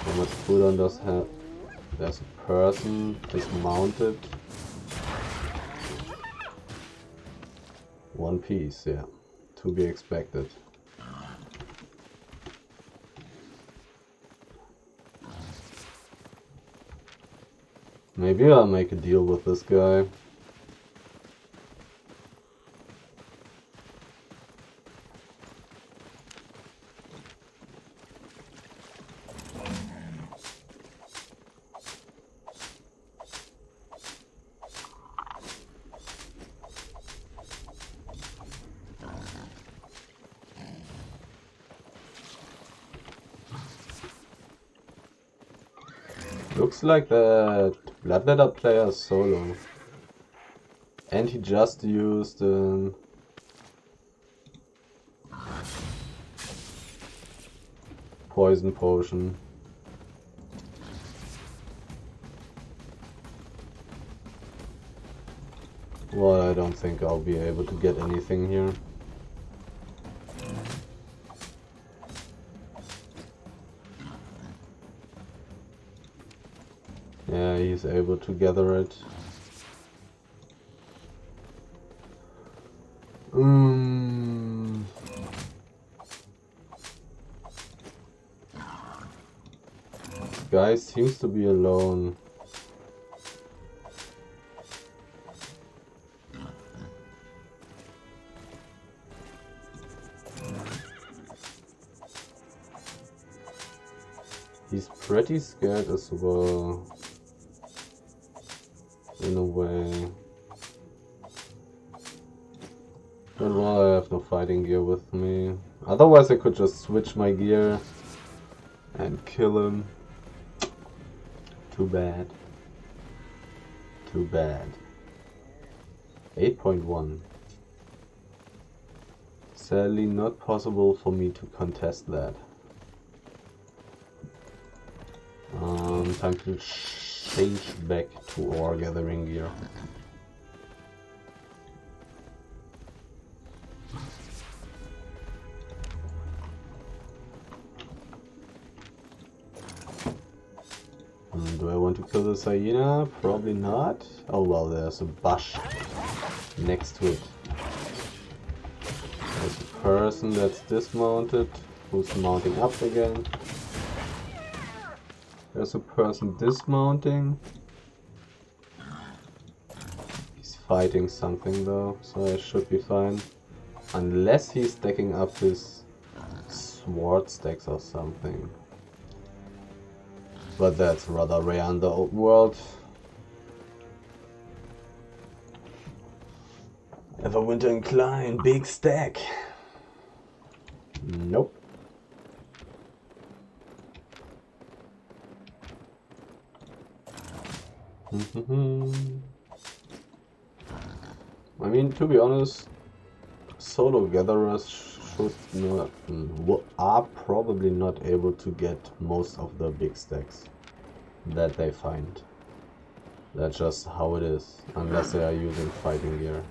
How much cooldown does have? There's a person dismounted. One piece, yeah. To be expected. Maybe I'll make a deal with this guy. Looks like that Bloodletter player is solo. And he just used poison potion. Well, I don't think I'll be able to get anything here. Yeah, he's able to gather it. guy seems to be alone. He's pretty scared as well, in a way. But well, I have no fighting gear with me. Otherwise I could just switch my gear and kill him. Too bad. Too bad. 8.1. Sadly not possible for me to contest that. Time to change back to ore gathering gear. Do I want to kill this hyena? Probably not. Oh well, there's a bush next to it. There's a person that's dismounted, who's mounting up again. There's a person dismounting. He's fighting something though, so I should be fine. Unless he's stacking up his sword stacks or something. But that's rather rare in the open world. Everwinter Incline, big stack. Nope. I mean, to be honest, solo gatherers should not, are probably not able to get most of the big stacks that they find. That's just how it is. Unless they are using fighting gear,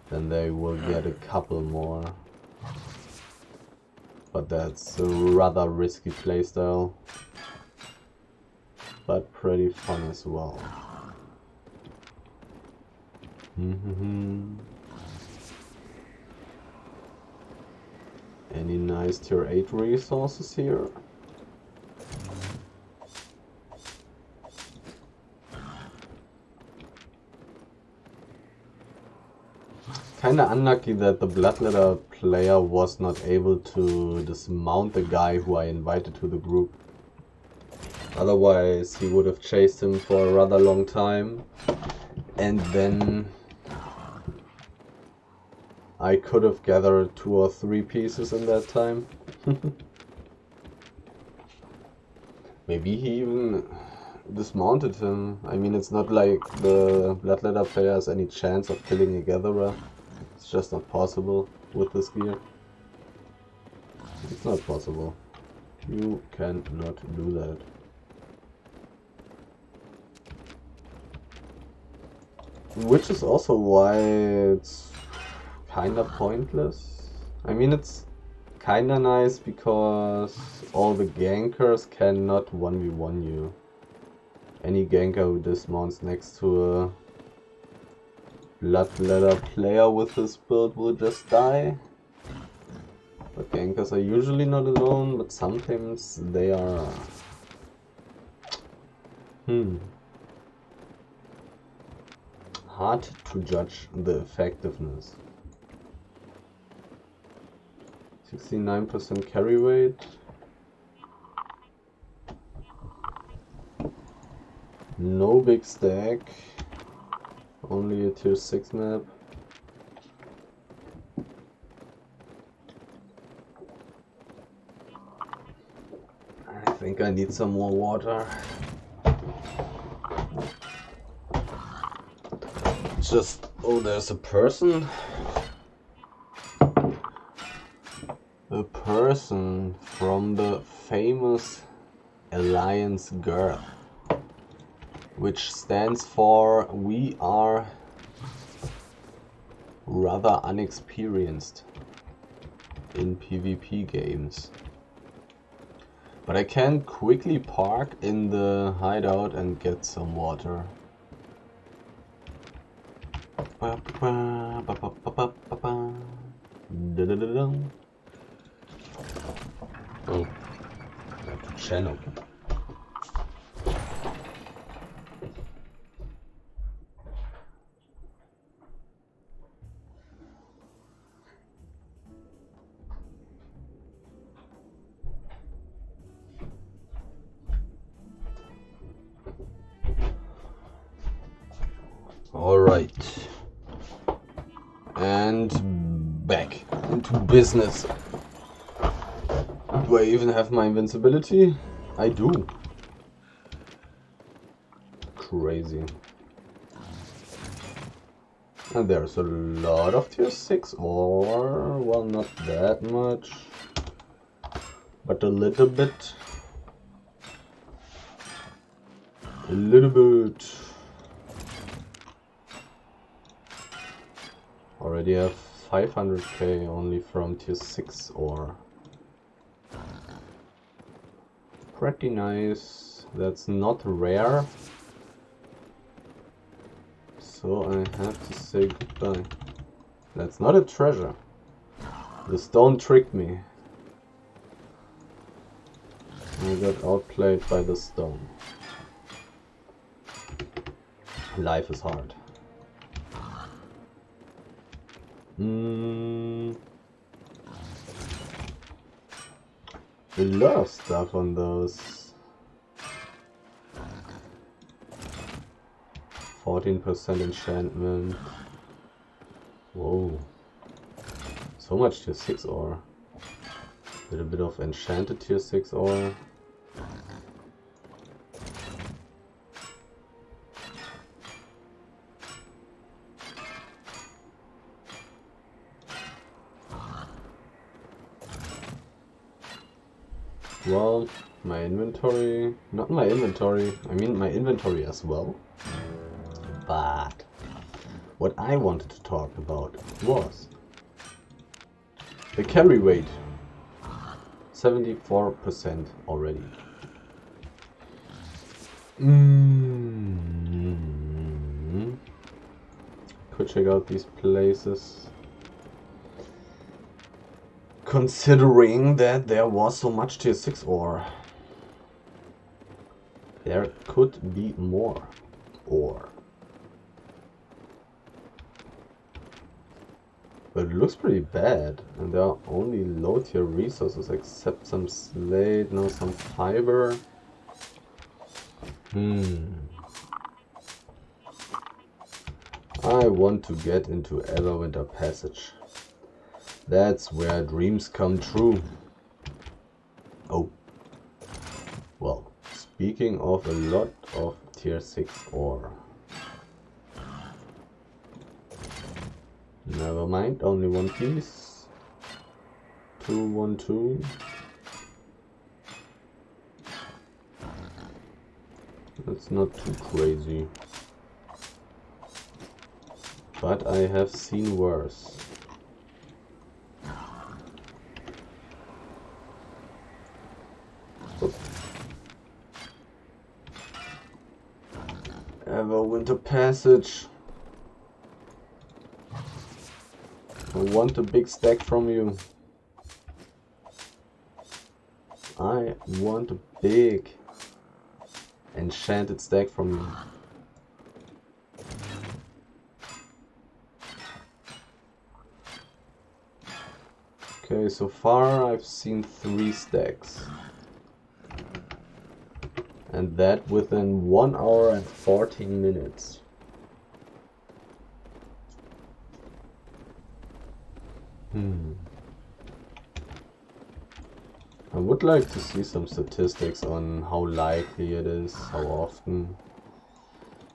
then they will get a couple more. But that's a rather risky playstyle, but pretty fun as well. Any nice tier 8 resources here? Kinda unlucky that the Bloodletter player was not able to dismount the guy who I invited to the group. Otherwise he would have chased him for a rather long time, and then I could have gathered 2 or 3 pieces in that time. Maybe he even dismounted him. I mean, it's not like the Bloodletter player has any chance of killing a gatherer. It's just not possible with this gear. It's not possible. You cannot do that. Which is also why it's kinda pointless. I mean, it's kinda nice because all the gankers cannot 1v1 you. Any ganker who dismounts next to a Bloodletter player with this build will just die. But gankers are usually not alone, but sometimes they are. Hard to judge the effectiveness. 69% carry rate. No big stack. Only a tier 6 map. I think I need some more water. Just, oh, there's a person. A person from the famous Alliance Girth, which stands for we are rather unexperienced in PvP games. But I can quickly park in the hideout and get some water. Oh, I have to channel. Alright. And back into business. Do I even have my invincibility? I do. Crazy. And there's a lot of tier 6 ore. Well, not that much, but a little bit. A little bit. Already have 500k only from tier 6 ore. Pretty nice. That's not rare. So I have to say goodbye. That's not a treasure. The stone tricked me. I got outplayed by the stone. Life is hard. A lot of stuff on those. 14% enchantment. Whoa. So much tier 6 ore. A little bit of enchanted tier 6 ore. Well, my inventory, not my inventory, I mean my inventory as well. But what I wanted to talk about was the carry weight. 74% already. Could check out these places. Considering that there was so much tier 6 ore, there could be more ore. But it looks pretty bad, and there are only low tier resources except some slate, now some fiber. I want to get into Everwinter Passage. That's where dreams come true. Oh. Well, speaking of a lot of tier 6 ore. Never mind, only one piece. 212. That's not too crazy. But I have seen worse. Everwinter Passage. I want a big stack from you. I want a big enchanted stack from you. Okay, so far I've seen 3 stacks. And that within 1 hour and 14 minutes. I would like to see some statistics on how likely it is, how often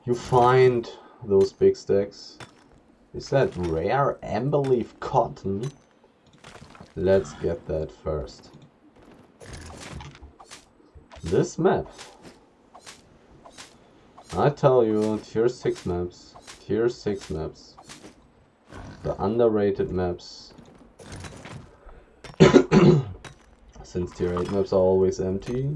you find those big stacks. Is that rare amber leaf cotton? Let's get that first. This map. I tell you, tier 6 maps. Tier 6 maps. The underrated maps. Since tier 8 maps are always empty.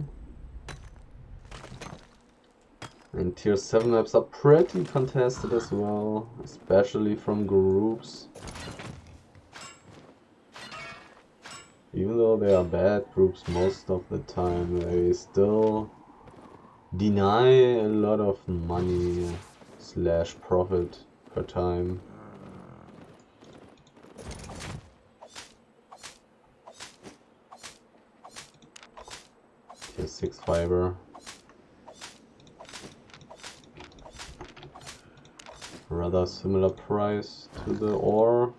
And tier 7 maps are pretty contested as well, especially from groups. Even though they are bad groups most of the time, they still deny a lot of money / profit per time. Tier 6 fiber. Rather similar price to the ore.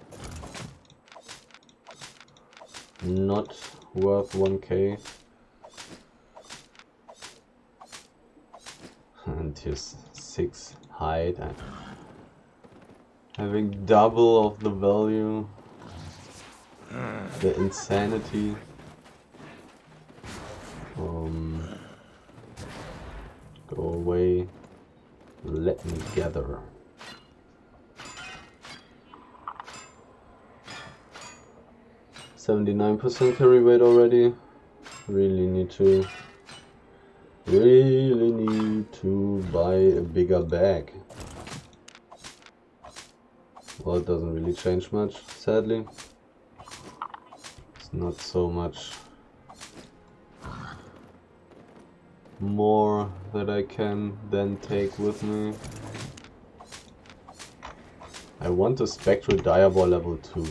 Not worth 1k. And here's 6 height and having double of the value. The insanity. Go away. Let me gather. %79% carry weight already. Really need to buy a bigger bag. Well, it doesn't really change much, sadly. It's not so much more that I can then take with me. I want a Spectral Diaball level 2.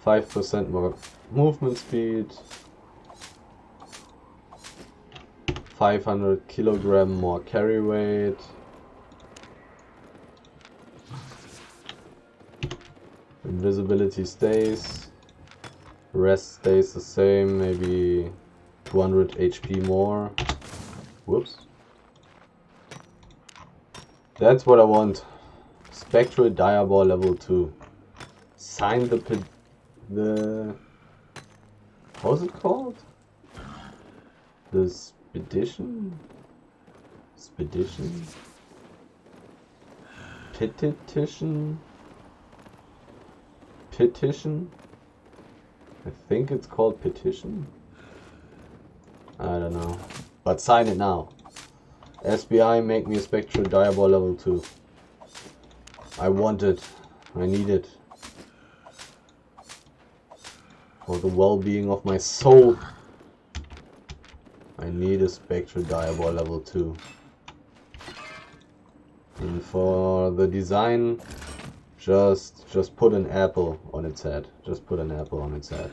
5% more movement speed. 500 kilogram more carry weight. Invisibility stays. Rest stays the same, maybe 200 HP more. Whoops. That's what I want. Spectral Diaball level 2. Sign the how's it called? The Spedition? Petition? I think it's called petition. I don't know. But sign it now. SBI, make me a Spectral Diaball level 2. I want it. I need it. For the well-being of my soul. I need a Spectral Diaball level 2. And for the design, just put an apple on its head. Just put an apple on its head.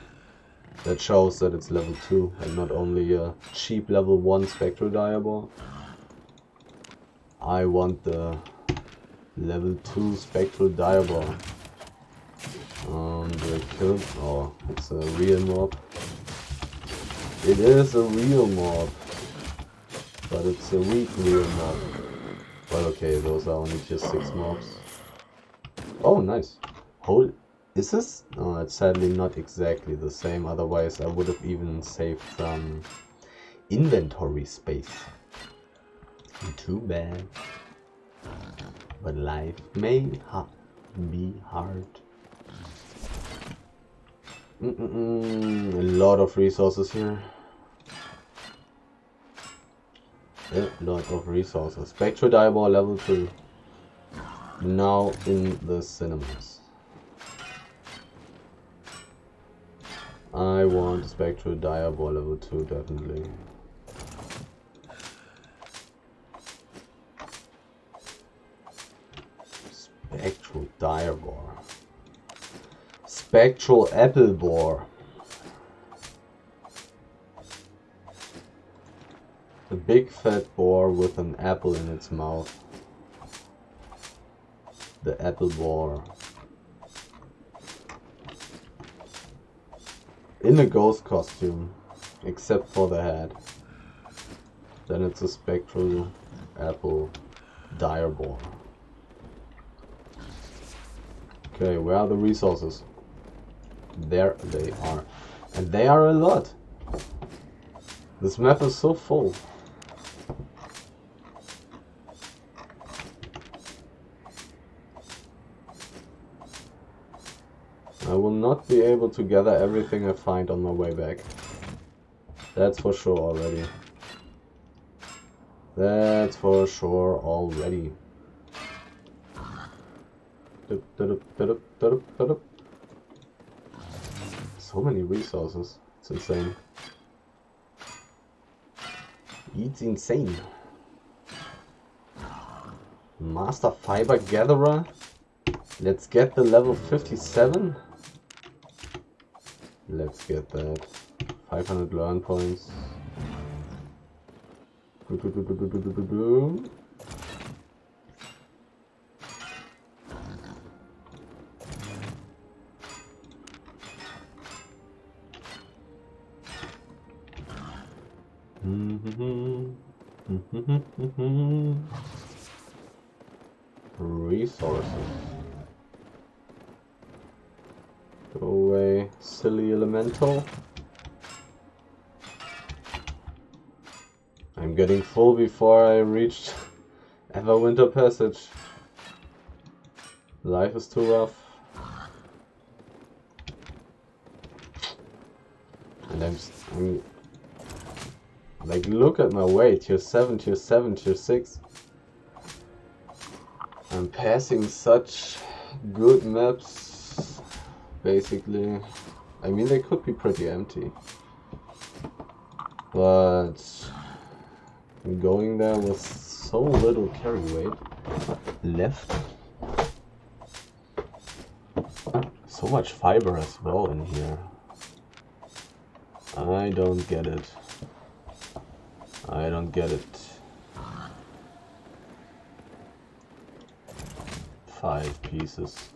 That shows that it's level 2 and not only a cheap level 1 Spectral Diaball. I want the level 2 Spectral Diaball. The kill. Oh, it's a real mob. It is a real mob. But it's a weak real mob. Well, okay, those are only tier 6 mobs. Oh, nice. Hold. Is this? Oh, it's sadly not exactly the same. Otherwise, I would have even saved some inventory space. Too bad. But life may be hard. A lot of resources here. A lot of resources. Spectral Diaball level 2. Now in the cinemas. I want Spectral Diaball level 2 definitely. Spectral Diaball. Spectral Apple Boar. A big fat boar with an apple in its mouth. The Apple Boar. In a ghost costume, except for the head. Then it's a Spectral Apple Diaball. Okay, where are the resources? There they are. And they are a lot. This map is so full. I will not be able to gather everything I find on my way back. That's for sure already. That's for sure already. So many resources. It's insane. It's insane. Master Fiber Gatherer. Let's get the level 57. Let's get that. 500 learn points. Resources. Go away, silly elemental. I'm getting full before I reached Everwinter Passage. Life is too rough. And I'm like, look at my way, tier 7, tier 7, tier 6. I'm passing such good maps, basically. I mean, they could be pretty empty. But going there with so little carry weight left. So much fiber as well in here. I don't get it. I don't get it. 5 pieces.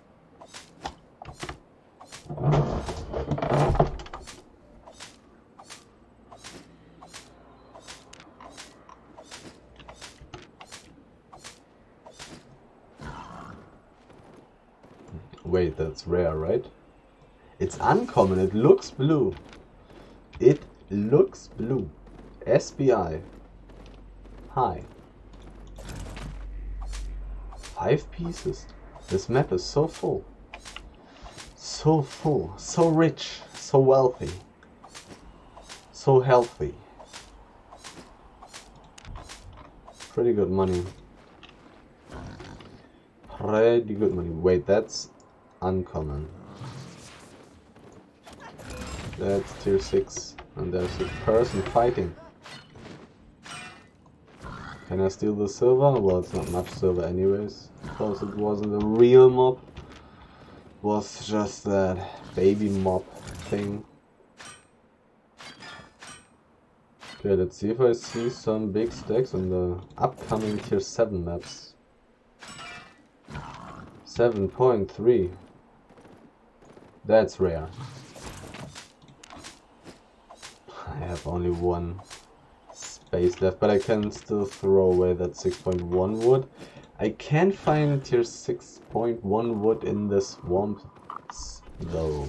Wait, that's rare, right? It's uncommon, it looks blue. It looks blue. SBI. Hi. 5 pieces. This map is so full. So full. So rich. So wealthy. So healthy. Pretty good money. Pretty good money. Wait, that's uncommon. That's tier 6. And there's a person fighting. Can I steal the silver? Well, it's not much silver anyways. Because it wasn't a real mob. It was just that baby mob thing. Okay, let's see if I see some big stacks on the upcoming tier 7 maps. 7.3. That's rare. I have only 1 space left, but I can still throw away that 6.1 wood. I can't find tier 6.1 wood in the swamps though.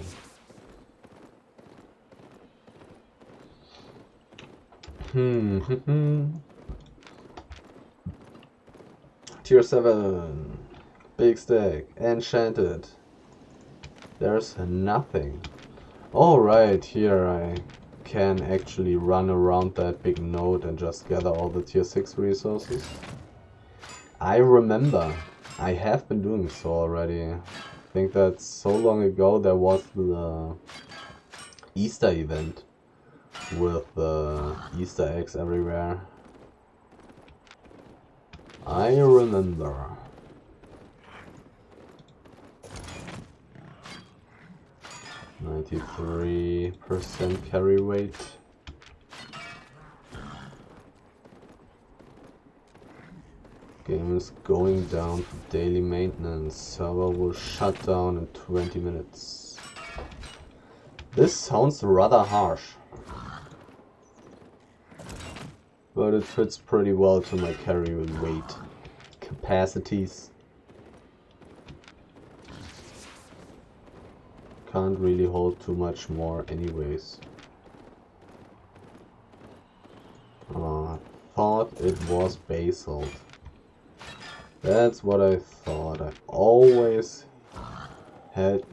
Tier 7. Big stack. Enchanted. There's nothing. Alright, here I can actually run around that big node and just gather all the tier 6 resources. I remember, I have been doing so already. I think that so long ago there was the Easter event with Easter eggs everywhere. I remember. %93 carry weight. Game is going down for daily maintenance. Server will shut down in 20 minutes. This sounds rather harsh, but it fits pretty well to my carry weight capacities. Can't really hold too much more anyways. I thought it was basalt. That's what I thought. I almost had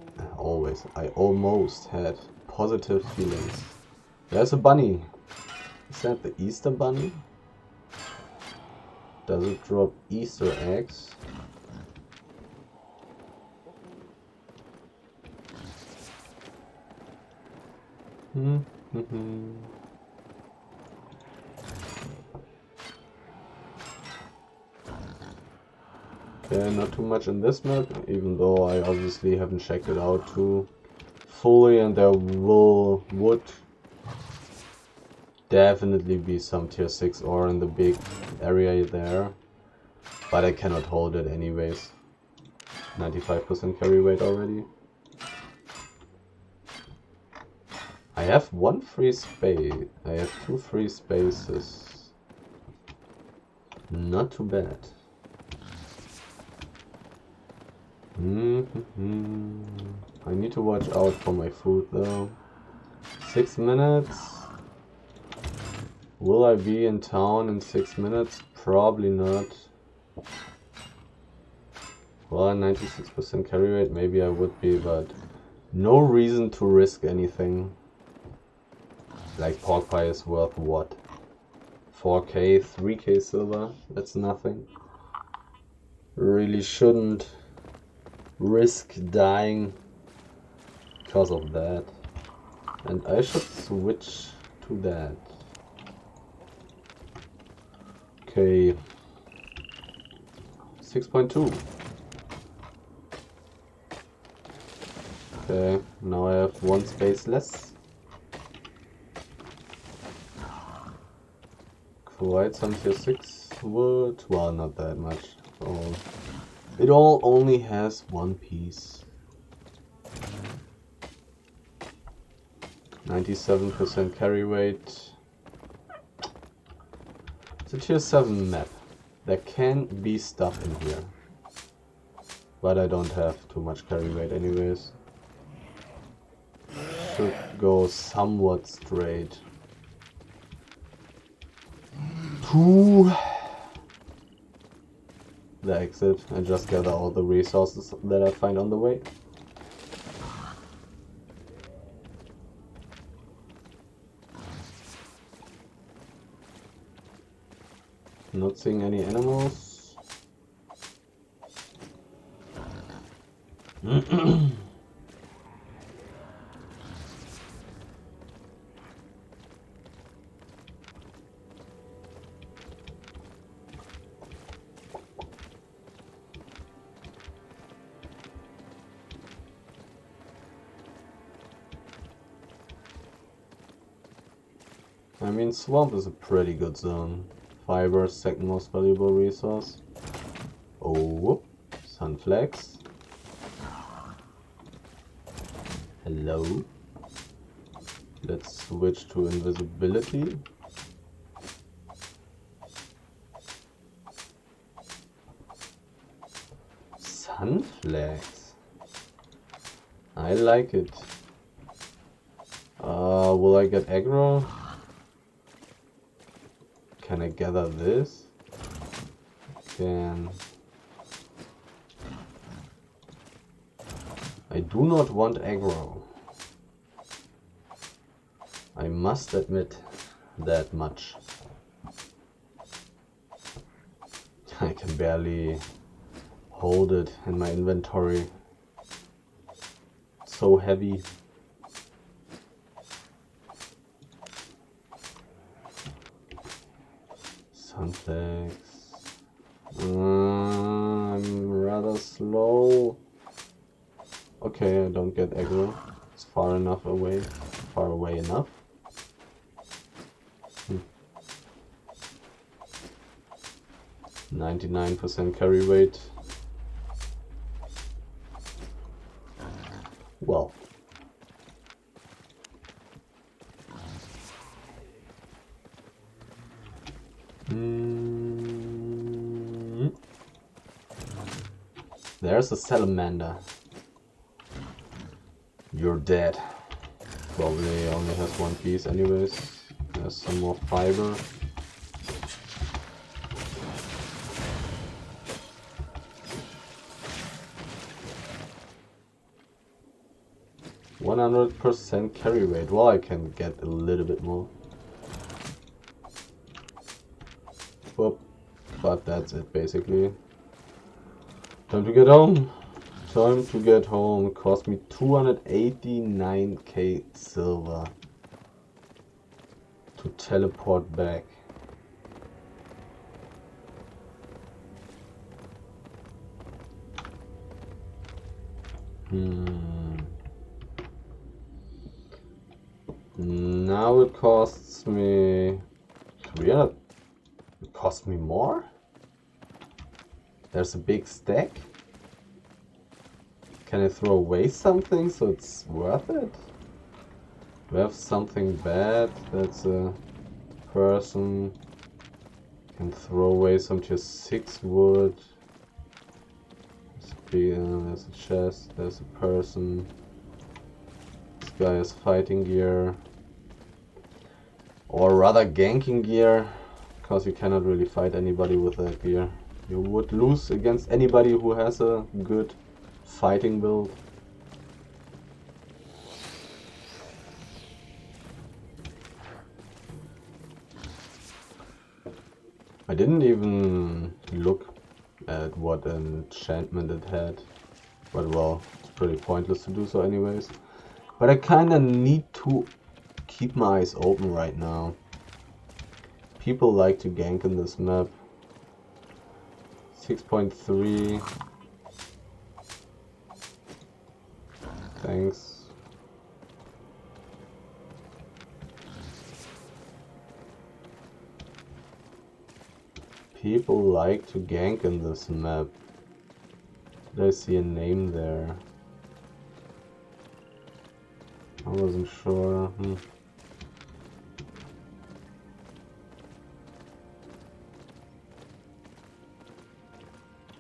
positive feelings. There's a bunny. Is that the Easter bunny? Does it drop Easter eggs? Okay, not too much in this map, even though I obviously haven't checked it out too fully, and there would definitely be some tier 6 ore in the big area there, but I cannot hold it anyways. 95% carry weight already. I have one free space. I have 2 free spaces. Not too bad. I need to watch out for my food though. 6 minutes. Will I be in town in 6 minutes? Probably not. Well, 96% carry rate, maybe I would be, but no reason to risk anything. Like pork pie is worth what? 4k, 3k silver? That's nothing. Really shouldn't risk dying because of that. And I should switch to that. Okay. 6.2. Okay, now I have 1 space less. Quite some tier 6 wood. Well, not that much. Oh. It all only has 1 piece. 97% carry rate. It's a tier 7 map. There can be stuff in here. But I don't have too much carry rate anyways. Should go somewhat straight to the exit and just gather all the resources that I find on the way. Not seeing any animals. I mean, swamp is a pretty good zone. Fiber, second most valuable resource. Oh, whoop. Sunflags. Hello. Let's switch to invisibility. Sunflags. I like it. Will I get aggro? Can I gather this? Can. I do not want aggro. I must admit that much. I can barely hold it in my inventory. It's so heavy. Sunflags. I'm rather slow. Okay, I don't get aggro. It's far enough away. Far away enough. 99% carry rate. Well. There's a salamander. You're dead. Probably only has 1 piece anyways. There's some more fiber. %100% carry rate. Well, I can get a little bit more. Whoop. But that's it basically. Time to get home. Time to get home. It cost me 289k silver to teleport back. Now it costs me 300. It costs me more? There's a big stack? Can I throw away something so it's worth it? Do I have something bad? That's a person. Can throw away some tier 6 wood. There's a chest, there's a person. This guy has fighting gear. Or rather ganking gear. Because you cannot really fight anybody with that gear. You would lose against anybody who has a good fighting build. I didn't even look at what enchantment it had. But well, it's pretty pointless to do so anyways. But I kinda need to keep my eyes open right now. People like to gank in this map. 6.3. Thanks. People like to gank in this map. Did I see a name there? I wasn't sure.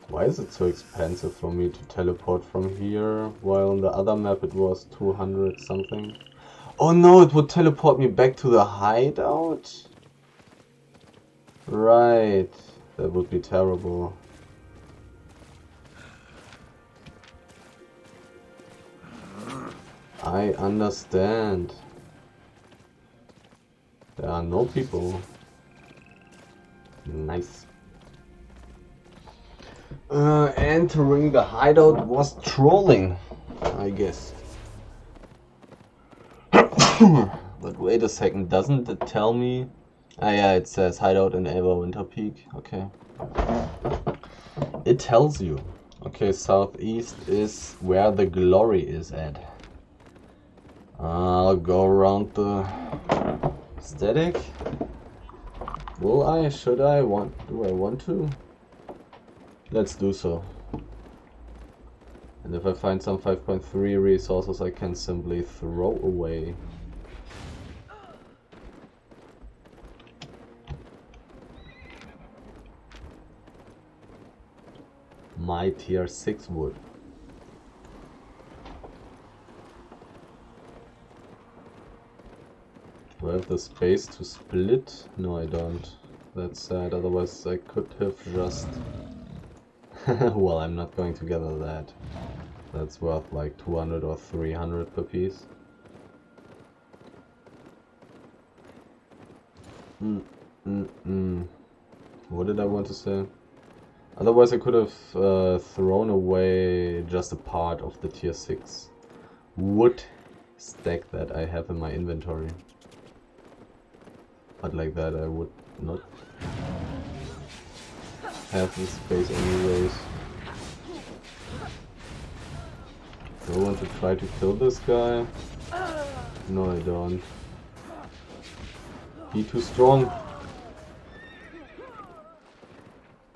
Why is it so expensive for me to teleport from here, while on the other map it was 200 something? Oh no, it would teleport me back to the hideout? Right, that would be terrible. I understand. There are no people. Nice. Entering the hideout was trolling, I guess. But wait a second, doesn't it tell me? Ah yeah, it says hideout in Winter Peak. Okay. It tells you. Okay, southeast is where the glory is at. I'll go around the static. Will I? Should I? Do I want to? Let's do so. And if I find some 5.3 resources, I can simply throw away. My tier 6 wood. Do I have the space to split? No, I don't. That's sad, otherwise I could have just... Well, I'm not going to gather that. That's worth like 200 or 300 per piece. What did I want to say? Otherwise I could have thrown away just a part of the tier 6 wood stack that I have in my inventory. But like that I would not have the space anyways. Do I want to try to kill this guy? No, I don't. He too strong.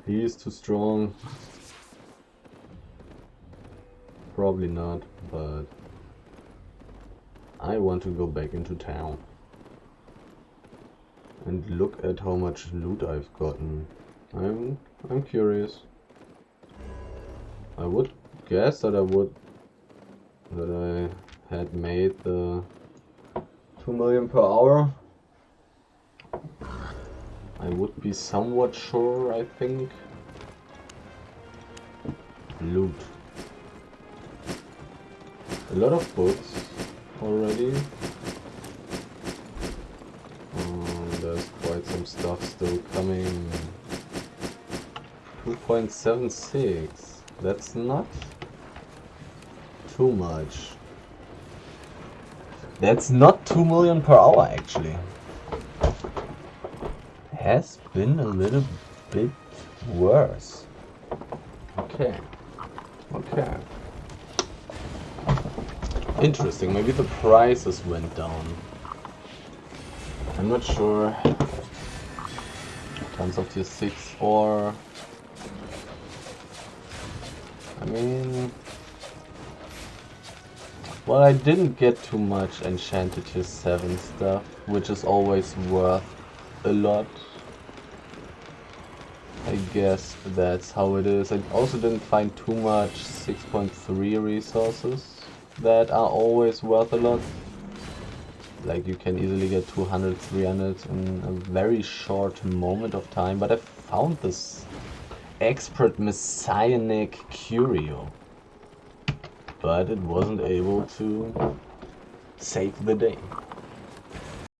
He is too strong. Probably not, but I want to go back into town. And look at how much loot I've gotten. I'm curious. I would guess that I had made the 2 million per hour. I would be somewhat sure, I think. Loot. A lot of books already. There's quite some stuff still coming. 2.76. That's not too much. That's not 2 million per hour actually. Has been a little bit worse. Okay. Okay. Interesting, maybe the prices went down. I'm not sure. Tons of tier 6 or... I mean... Well, I didn't get too much enchanted tier 7 stuff, which is always worth a lot. I guess that's how it is. I also didn't find too much 6.3 resources that are always worth a lot. Like you can easily get 200, 300 in a very short moment of time, but I found this expert messianic curio. But it wasn't able to save the day.